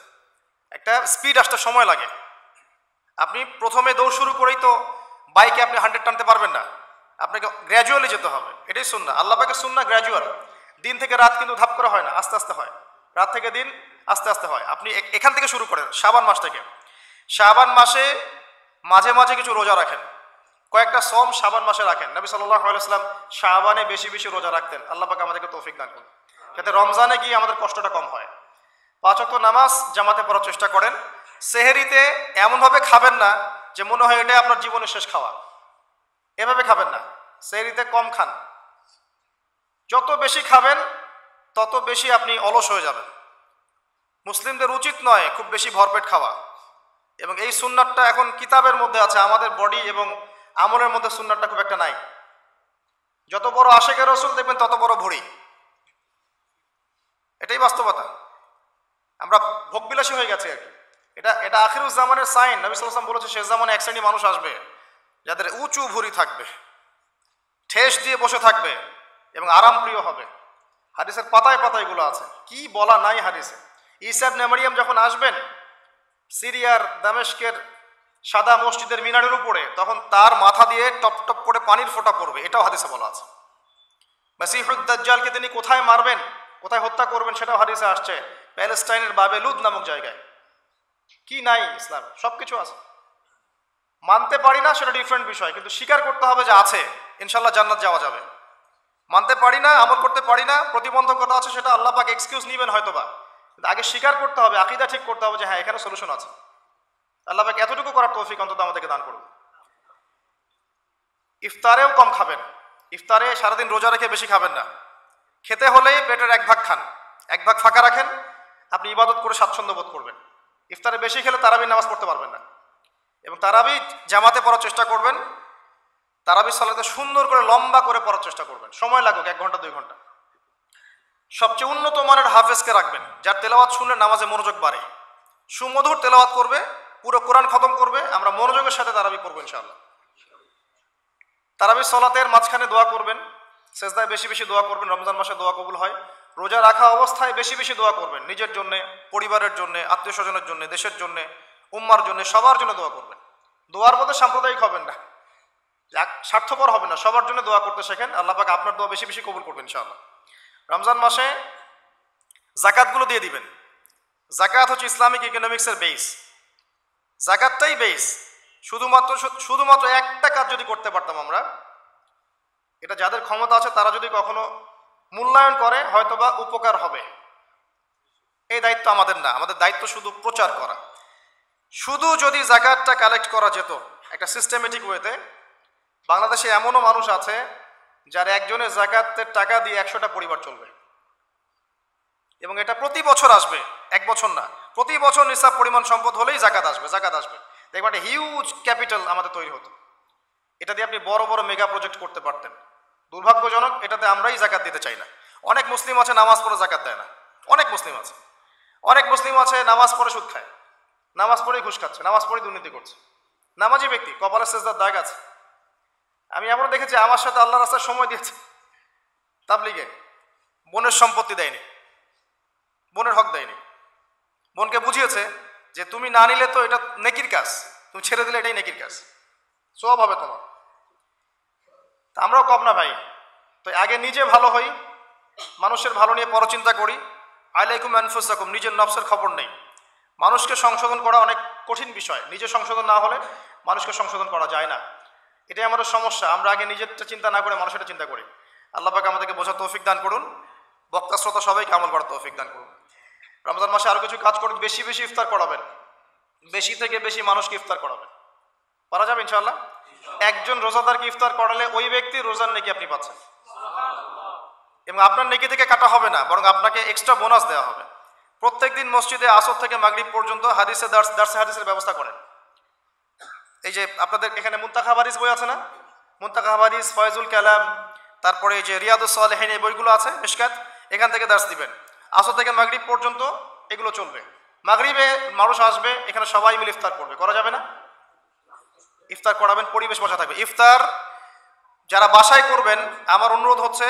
একটা স্পিড আসতে সময় লাগে। আপনি প্রথমে দৌড় শুরু করেই তো বাইকে আপনি 100 টানতে পারবেন না, আপনাকে গ্র্যাজুয়ালি যেতে হবে। এটাই সুন্নাহ, আল্লাহ পাকের সুন্নাহ গ্র্যাজুয়াল। দিন থেকে রাত কিন্তু ধাপ করে হয় না, আস্তে আস্তে হয়। রাত থেকে দিন আস্তে আস্তে হয়। আপনি এখান থেকে শুরু করেন, শাবান মাস থেকে। শাবান মাসে মাঝে মাঝে কিছু রোজা রাখেন, কয়েকটা সম শাবান মাসে রাখেন। নবী সাল্লাল্লাহু আলাইহি ওয়াসাল্লাম শাবানে বেশি বেশি রোজা রাখতেন। আল্লাহ পাক আমাদেরকে তৌফিক দান করুন, যাতে রমজানে গিয়ে আমাদের কষ্টটা কম হয়। 5 ওয়াক্ত নামাজ জামাতে পড়ার চেষ্টা করেন। সেহরিতে এমনভাবে খাবেন না যে মনে হয় এটাই আপনার জীবনের শেষ খাওয়া, এভাবে খাবেন না। সেহরিতে কম খান, যত বেশি খাবেন তত বেশি আপনি অলস হয়ে যাবেন। মুসলিমদের উচিত নয় খুব বেশি ভরপেট খাওয়া, এবং এই সুন্নাতটা এখন কিতাবের মধ্যে আছে, আমাদের বডি এবং আমলের মধ্যে সুন্নাতটা খুব একটা নাই। যত বড় আশিকের রাসূল দেখবেন তত বড় ভুঁড়ি, এটাই বাস্তবতা। আমরা ভোগবিলাসী হয়ে গেছি আর কি। এটা আখিরুজ জামানের সাইন। নবী সাল্লাল্লাহু আলাইহি ওয়াসাল্লাম বলেছে শেষ জামানে এক শ্রেণী মানুষ আসবে যাদের উঁচু ভুঁড়ি থাকবে, ঠেস দিয়ে বসে থাকবে এবং আরাম প্রিয় হবে। হাদিসের পাতায় পাতায় এগুলো আছে, কি বলা নাই হাদিসে। ঈসা ইবনে মারইয়াম যখন আসবেন সিরিয়ার দামেস্কের সাদা মসজিদের মিনারের উপরে, তখন তার মাথা দিয়ে টপ টপ করে পানির ফোঁটা পড়বে, এটাও হাদিসে বলা আছে। মাসীহুদ দাজ্জালকে তিনি কোথায় মারবেন, কোথায় হত্যা করবেন, সেটাও হাদিসে আসছে, প্যালেস্টাইনের বাবেলুদ নামক জায়গায়। কি নাই ইসলাম? সব কিছু আছে। মানতে পারি না সেটা ডিফারেন্ট বিষয়, কিন্তু স্বীকার করতে হবে যে আছে, ইনশাল্লাহ জান্নাত যাওয়া যাবে। মানতে পারি না, আমল করতে পারি না, প্রতিবন্ধকতা আছে, সেটা আল্লাহ পাক এক্সকিউজ নেবেন হয়তোবা, কিন্তু আগে স্বীকার করতে হবে, আকীদা ঠিক করতে হবে যে হ্যাঁ এখানে সলিউশন আছে। আল্লাহ পাক এতটুকু করার তৌফিক অন্তত আমাদেরকে দান করুন। ইফতারেও কম খাবেন। ইফতারে সারাদিন রোজা রেখে বেশি খাবেন না, খেতে হলেই পেটের এক ভাগ খান, এক ভাগ ফাঁকা রাখেন, আপনি ইবাদত করে স্বাচ্ছন্দ্য বোধ করবেন। ইফতারে বেশি খেলে তারাবি নামাজ পড়তে পারবেন না, এবং তারাবি জামাতে পড়ার চেষ্টা করবেন, তারাবি সালাতে সুন্দর করে লম্বা করে পড়ার চেষ্টা করবেন, সময় লাগুক 1 ঘন্টা 2 ঘন্টা। সবচেয়ে উন্নত মানের হাফেজকে রাখবেন, যার তেলাওয়াত শুনলে নামাজে মনোযোগ বাড়ে, সুমধুর তেলাওয়াত করবে, পুরো কোরআন খতম করবে। আমরা মনোযোগের সাথে তারাবি করবো ইনশাআল্লাহ। তারাবি সালাতের মাঝখানে দোয়া করবেন, সেজদায় বেশি বেশি দোয়া করবেন, রমজান মাসে দোয়া কবুল হয়। রোজা রাখা অবস্থায় বেশি বেশি দোয়া করবেন, নিজের জন্যে, পরিবারের জন্যে, আত্মীয় স্বজনের জন্য, দেশের জন্য, উম্মার জন্য, সবার জন্য দোয়া করবেন। দোয়ার মধ্যে সাম্প্রদায়িক হবেন না, স্বার্থপর হবেন না, সবার জন্য দোয়া করতে শেখেন। আল্লাহ পাক আপনার দোয়া বেশি বেশি কবুল করবেন ইনশাআল্লাহ। রমজান মাসে জাকাতগুলো দিয়ে দিবেন। জাকাত হচ্ছে ইসলামিক ইকোনমিক্সের বেস, জাকাতটাই বেস। শুধুমাত্র একটা কাজ যদি করতে পারতাম আমরা, এটা যাদের ক্ষমতা আছে তারা যদি কখনো মূল্যায়ন করে হয়তোবা উপকার হবে। এই দায়িত্ব আমাদের না, আমাদের দায়িত্ব শুধু প্রচার করা। শুধু যদি জাকাতটা কালেক্ট করা যেত একটা সিস্টেমেটিক ওয়েতে, বাংলাদেশে এমনও মানুষ আছে যার একজনের জাকাতের টাকা দিয়ে 100টা পরিবার চলবে, এবং এটা প্রতি বছর আসবে, 1 বছর না, প্রতি বছর নিসাব পরিমাণ সম্পদ হলেই জাকাত আসবে। দেখবেন একটা হিউজ ক্যাপিটাল আমাদের তৈরি হতো, এটা দিয়ে আপনি বড় বড় মেগা প্রজেক্ট করতে পারতেন। দুর্ভাগ্যজনক, এটাতে আমরাই জাকাত দিতে চাই না। অনেক মুসলিম আছে নামাজ পড়ে জাকাত দেয় না, অনেক মুসলিম আছে নামাজ পড়ে সুদ খায়, নামাজ পড়েই ঘুষ খাচ্ছে, নামাজ পড়েই দুর্নীতি করছে। নামাজি ব্যক্তি, কপালে সেজদার দাগ আছে। আমি এমন দেখেছি আমার সাথে আল্লাহ রাস্তায় সময় দিয়েছে তাবলিগে, বোনের সম্পত্তি দেয়নি, বোনের হক দেয়নি, বোনকে বুঝিয়েছে যে তুমি না নিলে তো এটা নেকির কাজ, তুমি ছেড়ে দিলে এটাই নেকির কাজ, সওয়াব হবে তোমার। তা আমরাও কম না ভাই, তো আগে নিজে ভালো হই, মানুষের ভালো নিয়ে পরচিন্তা করি। আলাইকুম আনফুসাকুম, নিজের নফসের খবর নেই। মানুষকে সংশোধন করা অনেক কঠিন বিষয়, নিজে সংশোধন না হলে মানুষকে সংশোধন করা যায় না। এটাই আমাদের সমস্যা, আমরা আগে নিজেরটা চিন্তা না করে মানুষেরটা চিন্তা করি। আল্লাহ পাক আমাদেরকে বোঝার তৌফিক দান করুন, বক্তা শ্রোতা সবাইকে আমল করার তৌফিক দান করুন। রমজান মাসে আরও কিছু কাজ করুন, বেশি বেশি ইফতার করাবেন, বেশি থেকে বেশি মানুষকে ইফতার করাবেন। পারা যাবে ইনশাআল্লাহ। একজন রোজাদারকে ইফতার করালে ওই ব্যক্তি রোজার নেকি আপনি পাচ্ছেন, এবং আপনার নেকি থেকে কাটা হবে না, বরং আপনাকে এক্সট্রা বোনাস দেওয়া হবে। প্রত্যেকদিন মসজিদে আসর থেকে মাগরিব পর্যন্ত দার্সে হাদিসের ব্যবস্থা করেন। এই যে আপনাদের এখানে মুনতাখাব হাদিস বই আছে না, মুনতাখাব হাদিস, ফয়জুল কালাম, তারপরে এই যে রিয়াদুস সালেহিন, এই বইগুলো আছে, মিশকাত, এখান থেকে দার্স দিবেন। আসর থেকে মাগরিব পর্যন্ত এগুলো চলবে। মাগরিবে মানুষ আসবে, এখানে সবাই মিলে ইফতার করবে, করা যাবে না? ইফতার করাবেন, পরিবেশ মজা থাকবে। ইফতার যারা বাসায় করবেন, আমার অনুরোধ হচ্ছে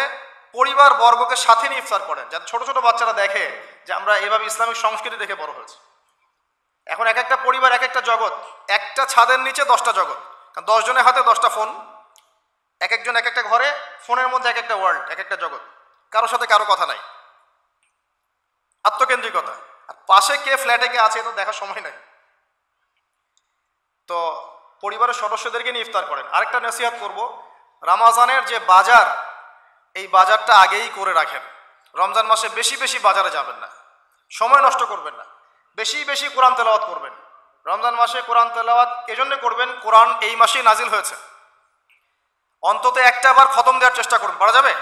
পরিবার বর্গকে সাথে নিয়ে ইফতার করেন, যাতে ছোট ছোট বাচ্চারা দেখে যে আমরা এভাবে ইসলামিক সংস্কৃতি দেখে বড় হয়েছে। এখন এক একটা পরিবার এক একটা জগৎ, একটা ছাদের নিচে 10টা জগৎ, কারণ 10 জনের হাতে 10টা ফোন, এক একজন এক একটা ঘরে, ফোনের মধ্যে এক একটা ওয়ার্ল্ড, এক একটা জগৎ, কারোর সাথে কারো কথা নাই, আত্মকেন্দ্রিকতা। আর পাশে কে ফ্ল্যাটে কে আছে এটা দেখার সময় নাই। তো পরিবারের সদস্যদেরকে নিয়ে ইফতার করেন। আরেকটা নসিহত করব, রমজানের যে বাজার, এই বাজারটা আগেই করে রাখেন। রমজান মাসে বেশি বেশি বাজারে যাবেন না, সময় নষ্ট করবেন না, বেশি বেশি কোরআন তেলাওয়াত করবেন। রমজান মাসে কোরআন তেলাওয়াত এজন্য করবেন, কোরআন এই মাসেই নাজিল হয়েছে, অন্তত একটা বার খতম দেওয়ার চেষ্টা করুন। পারা যাবে?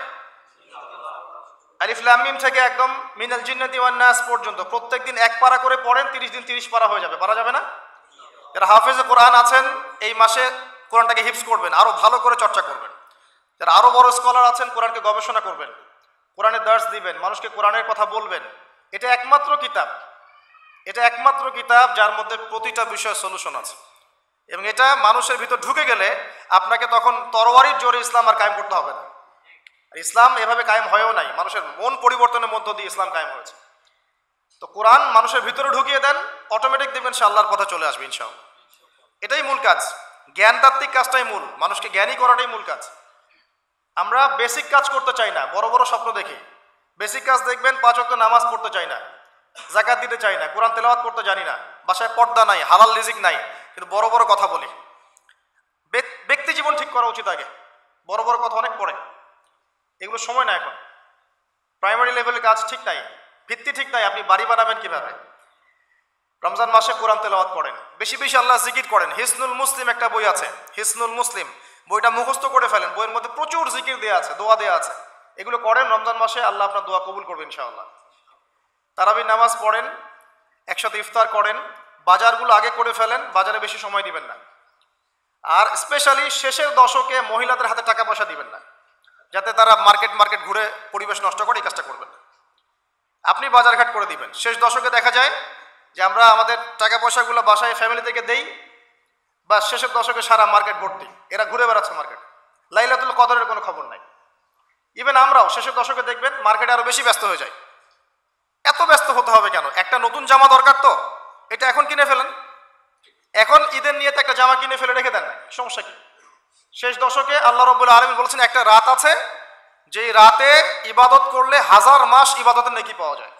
আলিফ লাম মিম থেকে একদম মিনাল জিন্নাতি ওয়ান নাস পর্যন্ত প্রত্যেকদিন 1 পারা করে পড়েন, 30 দিন 30 পারা হয়ে যাবে। পারা যাবে না? যারা হাফেজে কোরআন আছেন এই মাসে কোরআনটাকে হিফজ করবেন, আরো ভালো করে চর্চা করবেন। যারা আরো বড় স্কলার আছেন কোরআনকে গবেষণা করবেন, কোরআনের দার্স দিবেন, মানুষকে কোরআনের কথা বলবেন। এটা একমাত্র কিতাব যার মধ্যে প্রতিটা বিষয় সলিউশন আছে, এবং এটা মানুষের ভিতর ঢুকে গেলে আপনাকে তখন তরবারির জোরে ইসলাম আর কায়েম করতে হবে না। ইসলাম এভাবে কায়েম হয়েও নাই, মানুষের মন পরিবর্তনের মধ্য দিয়ে ইসলাম কায়েম হয়েছে। তো কোরআন মানুষের ভিতরে ঢুকিয়ে দেন, অটোমেটিক দেখবেন সে আল্লাহর পথে চলে আসবে ইনশাআল্লাহ। এটাই মূল কাজ, জ্ঞানতাত্ত্বিক কাজটাই মূল, মানুষকে জ্ঞানী করাটাই মূল কাজ। আমরা বেসিক কাজ করতে চাই না, বড় বড় স্বপ্ন দেখি। বেসিক কাজ দেখবেন, 5 ওয়াক্ত নামাজ পড়তে চাই না, যাকাত দিতে চাই না, কোরআন তেলাওয়াত করতে জানি না, বাসায় পর্দা নাই, হালাল রিজিক নাই, কিন্তু বড় বড় কথা বলি। ব্যক্তি জীবন ঠিক করা উচিত আগে, বড় বড় কথা অনেক পড়ে, এগুলো সময় না। এখন প্রাইমারি লেভেলের কাজ ঠিক নাই, ভিত্তি ঠিক নাই, আপনি বাড়ি বানাবেন কিভাবে? রমজান মাসে কোরআন তেলাওয়াত করেন, বেশি বেশি আল্লাহ জিকির করেন। হিসনুল মুসলিম একটা বই আছে, হিসনুল মুসলিম, বইটা মুখস্থ করে ফেলেন, বইয়ের মধ্যে প্রচুর জিকির দেওয়া আছে, দোয়া দেওয়া আছে, এগুলো করেন রমজান মাসে, আল্লাহ আপনার দোয়া কবুল করবেন ইনশাআল্লাহ। তারাবি নামাজ পড়েন, একসাথে ইফতার করেন, বাজারগুলো আগে করে ফেলেন, বাজারে বেশি সময় দিবেন না। আর স্পেশালি শেষের দশকে মহিলাদের হাতে টাকা পয়সা দিবেন না, যাতে তারা মার্কেট ঘুরে পরিবেশ নষ্ট করে, এই কাজটা করবেন না। আপনি বাজারঘাট করে দিবেন। শেষ দশকে দেখা যায় যে আমরা আমাদের টাকা পয়সাগুলো বাসায় ফ্যামিলি থেকে দেই, বা শেষের দশকে সারা মার্কেট ভর্তি, এরা ঘুরে বেড়াচ্ছে মার্কেট, লাইলাতুল কদরের কোনো খবর নাই। ইভেন আমরাও শেষের দশকে দেখবেন মার্কেটে আরো বেশি ব্যস্ত হয়ে যায়। এত ব্যস্ত হতে হবে কেন? একটা নতুন জামা দরকার, তো এটা এখন কিনে ফেলেন। এখন ঈদের নিয়ে একটা জামা কিনে ফেলে রেখে দেন, সমস্যা কি? শেষ দশকে আল্লাহ রাব্বুল আলামিন বলেছেন একটা রাত আছে, যেই রাতে ইবাদত করলে 1000 মাস ইবাদতের নেকি পাওয়া যায়।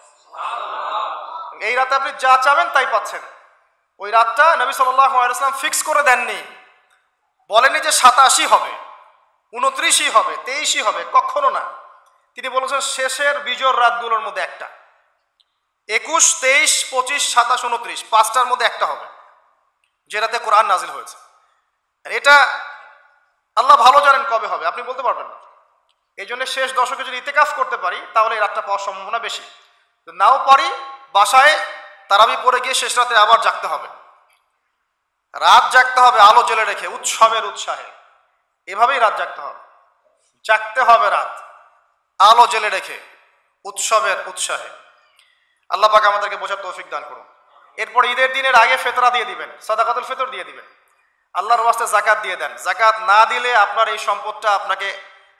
এই রাতে আপনি যা চাবেন তাই পাচ্ছেন। ওই রাতটা নবী সাল্লাল্লাহু আলাইহি ওয়াসাল্লাম ফিক্স করে দেননি, বলেনি যে 87 হবে, 29 হবে, 23 হবে, কখনো না। তিনি বলেছেন শেষের বিজোড় রাতগুলোর মধ্যে একটা, 21, 23, 25, 27, 29, 5টার মধ্যে একটা হবে, যে রাতে কোরআন নাজিল হয়েছে। এটা আল্লাহ ভালো জানেন কবে হবে, আপনি বলতে পারবেন না। এই জন্য শেষ দশকে যদি ইতিকাফ করতে পারি তাহলে এই রাতটা পাওয়ার সম্ভাবনা বেশি। নাও পারি, বাসায় তারাবি পড়ে গিয়ে শেষ রাতে আবার জাগতে হবে, রাত জাগতে হবে আলো জ্বেলে রেখে, উৎসবের উৎসাহে। এভাবেই রাত জাগতে হবে, জাগতে হবে রাত আলো জ্বেলে রেখে, উৎসবের উৎসাহে। আল্লাহ পাক আমাদেরকে বোঝার তৌফিক দান করুন। এরপর ঈদের দিনের আগে ফেতরা দিয়ে দিবেন, সাদাকাতুল ফিতর দিয়ে দিবেন, আল্লাহর ওয়াস্তে জাকাত দিয়ে দেন। জাকাত না দিলে আপনার এই সম্পদটা আপনাকে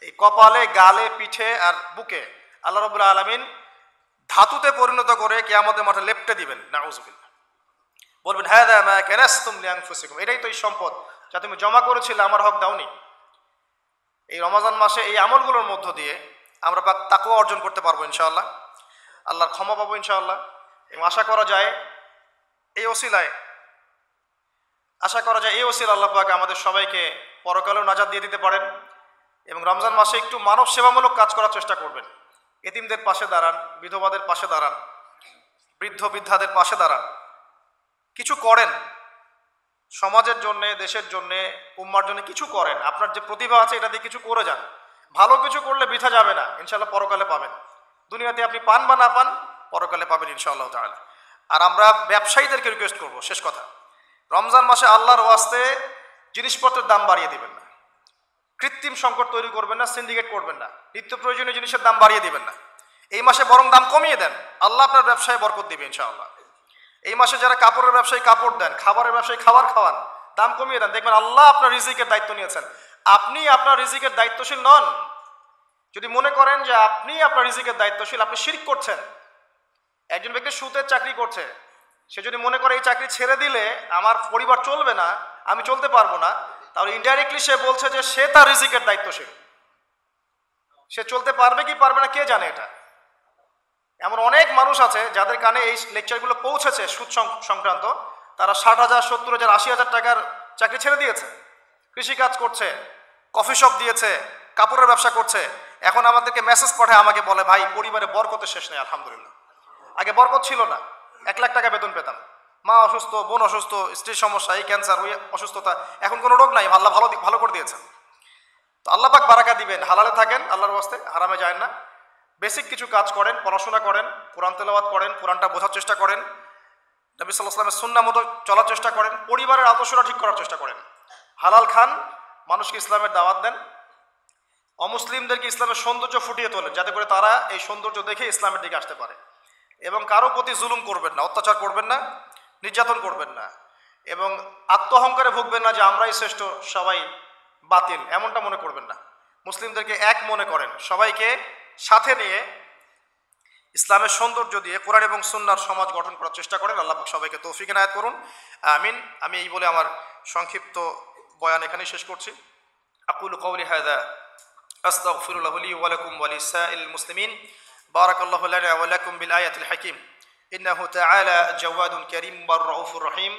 এই কপালে, গালে, পিঠে আর বুকে আল্লাহ রাব্বুল আলামিন ধাতুতে পরিণত করে কিয়ামতের মাঠে লেপটে দিবেন, নাউযুবিল্লাহ। বলবেন হাযা মা কানাসতুম লিআনফুসিকুম, এটাই তো এই সম্পদ যা তুমি জমা করেছিলে, আমার হক দাওনি। এই রমজান মাসে এই আমলগুলোর মধ্য দিয়ে আমরা তাকওয়া অর্জন করতে পারবো ইনশাআল্লাহ, আল্লাহর ক্ষমা পাবো ইনশাআল্লাহ। এবং আশা করা যায় এই ওসিলায় আল্লাহ পাক আমাদের সবাইকে পরকালেও নাজাত দিয়ে দিতে পারেন। এবং রমজান মাসে একটু মানব সেবামূলক কাজ করার চেষ্টা করবেন, এতিমদের পাশে দাঁড়ান, বিধবাদের পাশে দাঁড়ান, বৃদ্ধ বৃদ্ধাদের পাশে দাঁড়ান, কিছু করেন সমাজের জন্যে, দেশের জন্যে, উম্মার জন্য কিছু করেন। আপনার যে প্রতিভা আছে এটা দিয়ে কিছু করে যান। ভালো কিছু করলে বৃথা যাবে না, ইনশাআল্লাহ পরকালে পাবেন। দুনিয়াতে আপনি পান বা না পান, পরকালে পাবেন ইনশাআল্লাহ তাআলা। আর আমরা ব্যবসায়ীদেরকে রিকোয়েস্ট করব, শেষ কথা, রমজান মাসে আল্লাহর ওয়াস্তে জিনিসপত্রের দাম বাড়িয়ে দিবেন না, কৃত্রিম সংকট তৈরি করবেন না, সিন্ডিকেট করবেন না, নিত্য প্রয়োজনীয় জিনিসের দাম বাড়িয়ে দিবেন না। এই মাসে বরং দাম কমিয়ে দেন, আল্লাহ আপনার ব্যবসায় বরকত দিবে ইনশাআল্লাহ। এই মাসে যারা কাপড়ের ব্যবসায়ী কাপড় দেন, খাবারের ব্যবসায়ী খাবার খাওয়ান, দাম কমিয়ে দেন, দেখবেন আল্লাহ আপনার রিজিকের দায়িত্ব নিয়েছেন। আপনি আপনার রিজিকের দায়িত্বশীল নন। যদি মনে করেন যে আপনি আপনার রিজিকের দায়িত্বশীল, আপনি শিরক করছেন। একজন ব্যক্তি সুদের চাকরি করছে, সে যদি মনে করে এই চাকরি ছেড়ে দিলে আমার পরিবার চলবে না, আমি চলতে পারবো না, তাহলে ইনডাইরেক্টলি সে বলছে যে সে তার রিজিকের দায়িত্বশীল। সে চলতে পারবে কি পারবে না কে জানে। এটা এমন অনেক মানুষ আছে যাদের কানে এই লেকচারগুলো পৌঁছেছে সুদ সংক্রান্ত, তারা 60,000, 70,000, 80,000 টাকার চাকরি ছেড়ে দিয়েছে, কৃষিকাজ করছে, কফি শপ দিয়েছে, কাপড়ের ব্যবসা করছে। এখন আমাদেরকে মেসেজ পাঠায়, আমাকে বলে ভাই পরিবারে বরকতের শেষ নেই আলহামদুলিল্লাহ। আগে বরকত ছিল না, 1 লাখ টাকা বেতন পেতাম, মা অসুস্থ, বোন অসুস্থ, স্ত্রীর সমস্যা, এই ক্যান্সার, ওই অসুস্থতা, এখন কোনো রোগ নাই, আল্লাহ ভালো করে দিয়েছেন। তো আল্লাহ পাক বারাকা দিবেন। হালালে থাকেন আল্লাহর ওয়াস্তে, হারামে যায় না। বেসিক কিছু কাজ করেন, পড়াশোনা করেন, কোরআন তেলাওয়াত করেন, কোরআনটা বোঝার চেষ্টা করেন, নবী সাল্লাল্লাহু আলাইহি ওয়াসাল্লামের সুন্নাহ মতো চলার চেষ্টা করেন, পরিবারের আদর্শটা ঠিক করার চেষ্টা করেন, হালাল খান, মানুষকে ইসলামের দাওয়াত দেন, অমুসলিমদেরকে ইসলামের সৌন্দর্য ফুটিয়ে তোলেন, যাতে করে তারা এই সৌন্দর্য দেখে ইসলামের দিকে আসতে পারে। এবং কারো প্রতি জুলুম করবেন না, অত্যাচার করবেন না, নির্যাতন করবেন না, এবং আত্মঅহংকারে ভুগবেন না যে আমরাই শ্রেষ্ঠ, সবাই বাতিল, এমনটা মনে করবেন না। মুসলিমদেরকে এক মনে করেন, সবাইকে সাথে নিয়ে ইসলামের সৌন্দর্য দিয়ে কোরআন এবং সুন্নাহর সমাজ গঠন করার চেষ্টা করেন। আল্লাহ পাক সবাইকে তৌফিক এনায়েত করুন, আমিন। আমি এই বলে আমার সংক্ষিপ্ত বয়ান এখানেই শেষ করছি। আকুলু কওলি হাযা আস্তাগফিরুল্লাহ লি ওয়া লাকুম ওয়া লিসাইরিল মুসলিমিন। বারাকাল্লাহু লানা ওয়া লাকুম বিল আয়াতিল হাকীম। ইন্নাহু তাআলা জাওয়াদুন কারীম ওয়ার রাউফুর রহিম।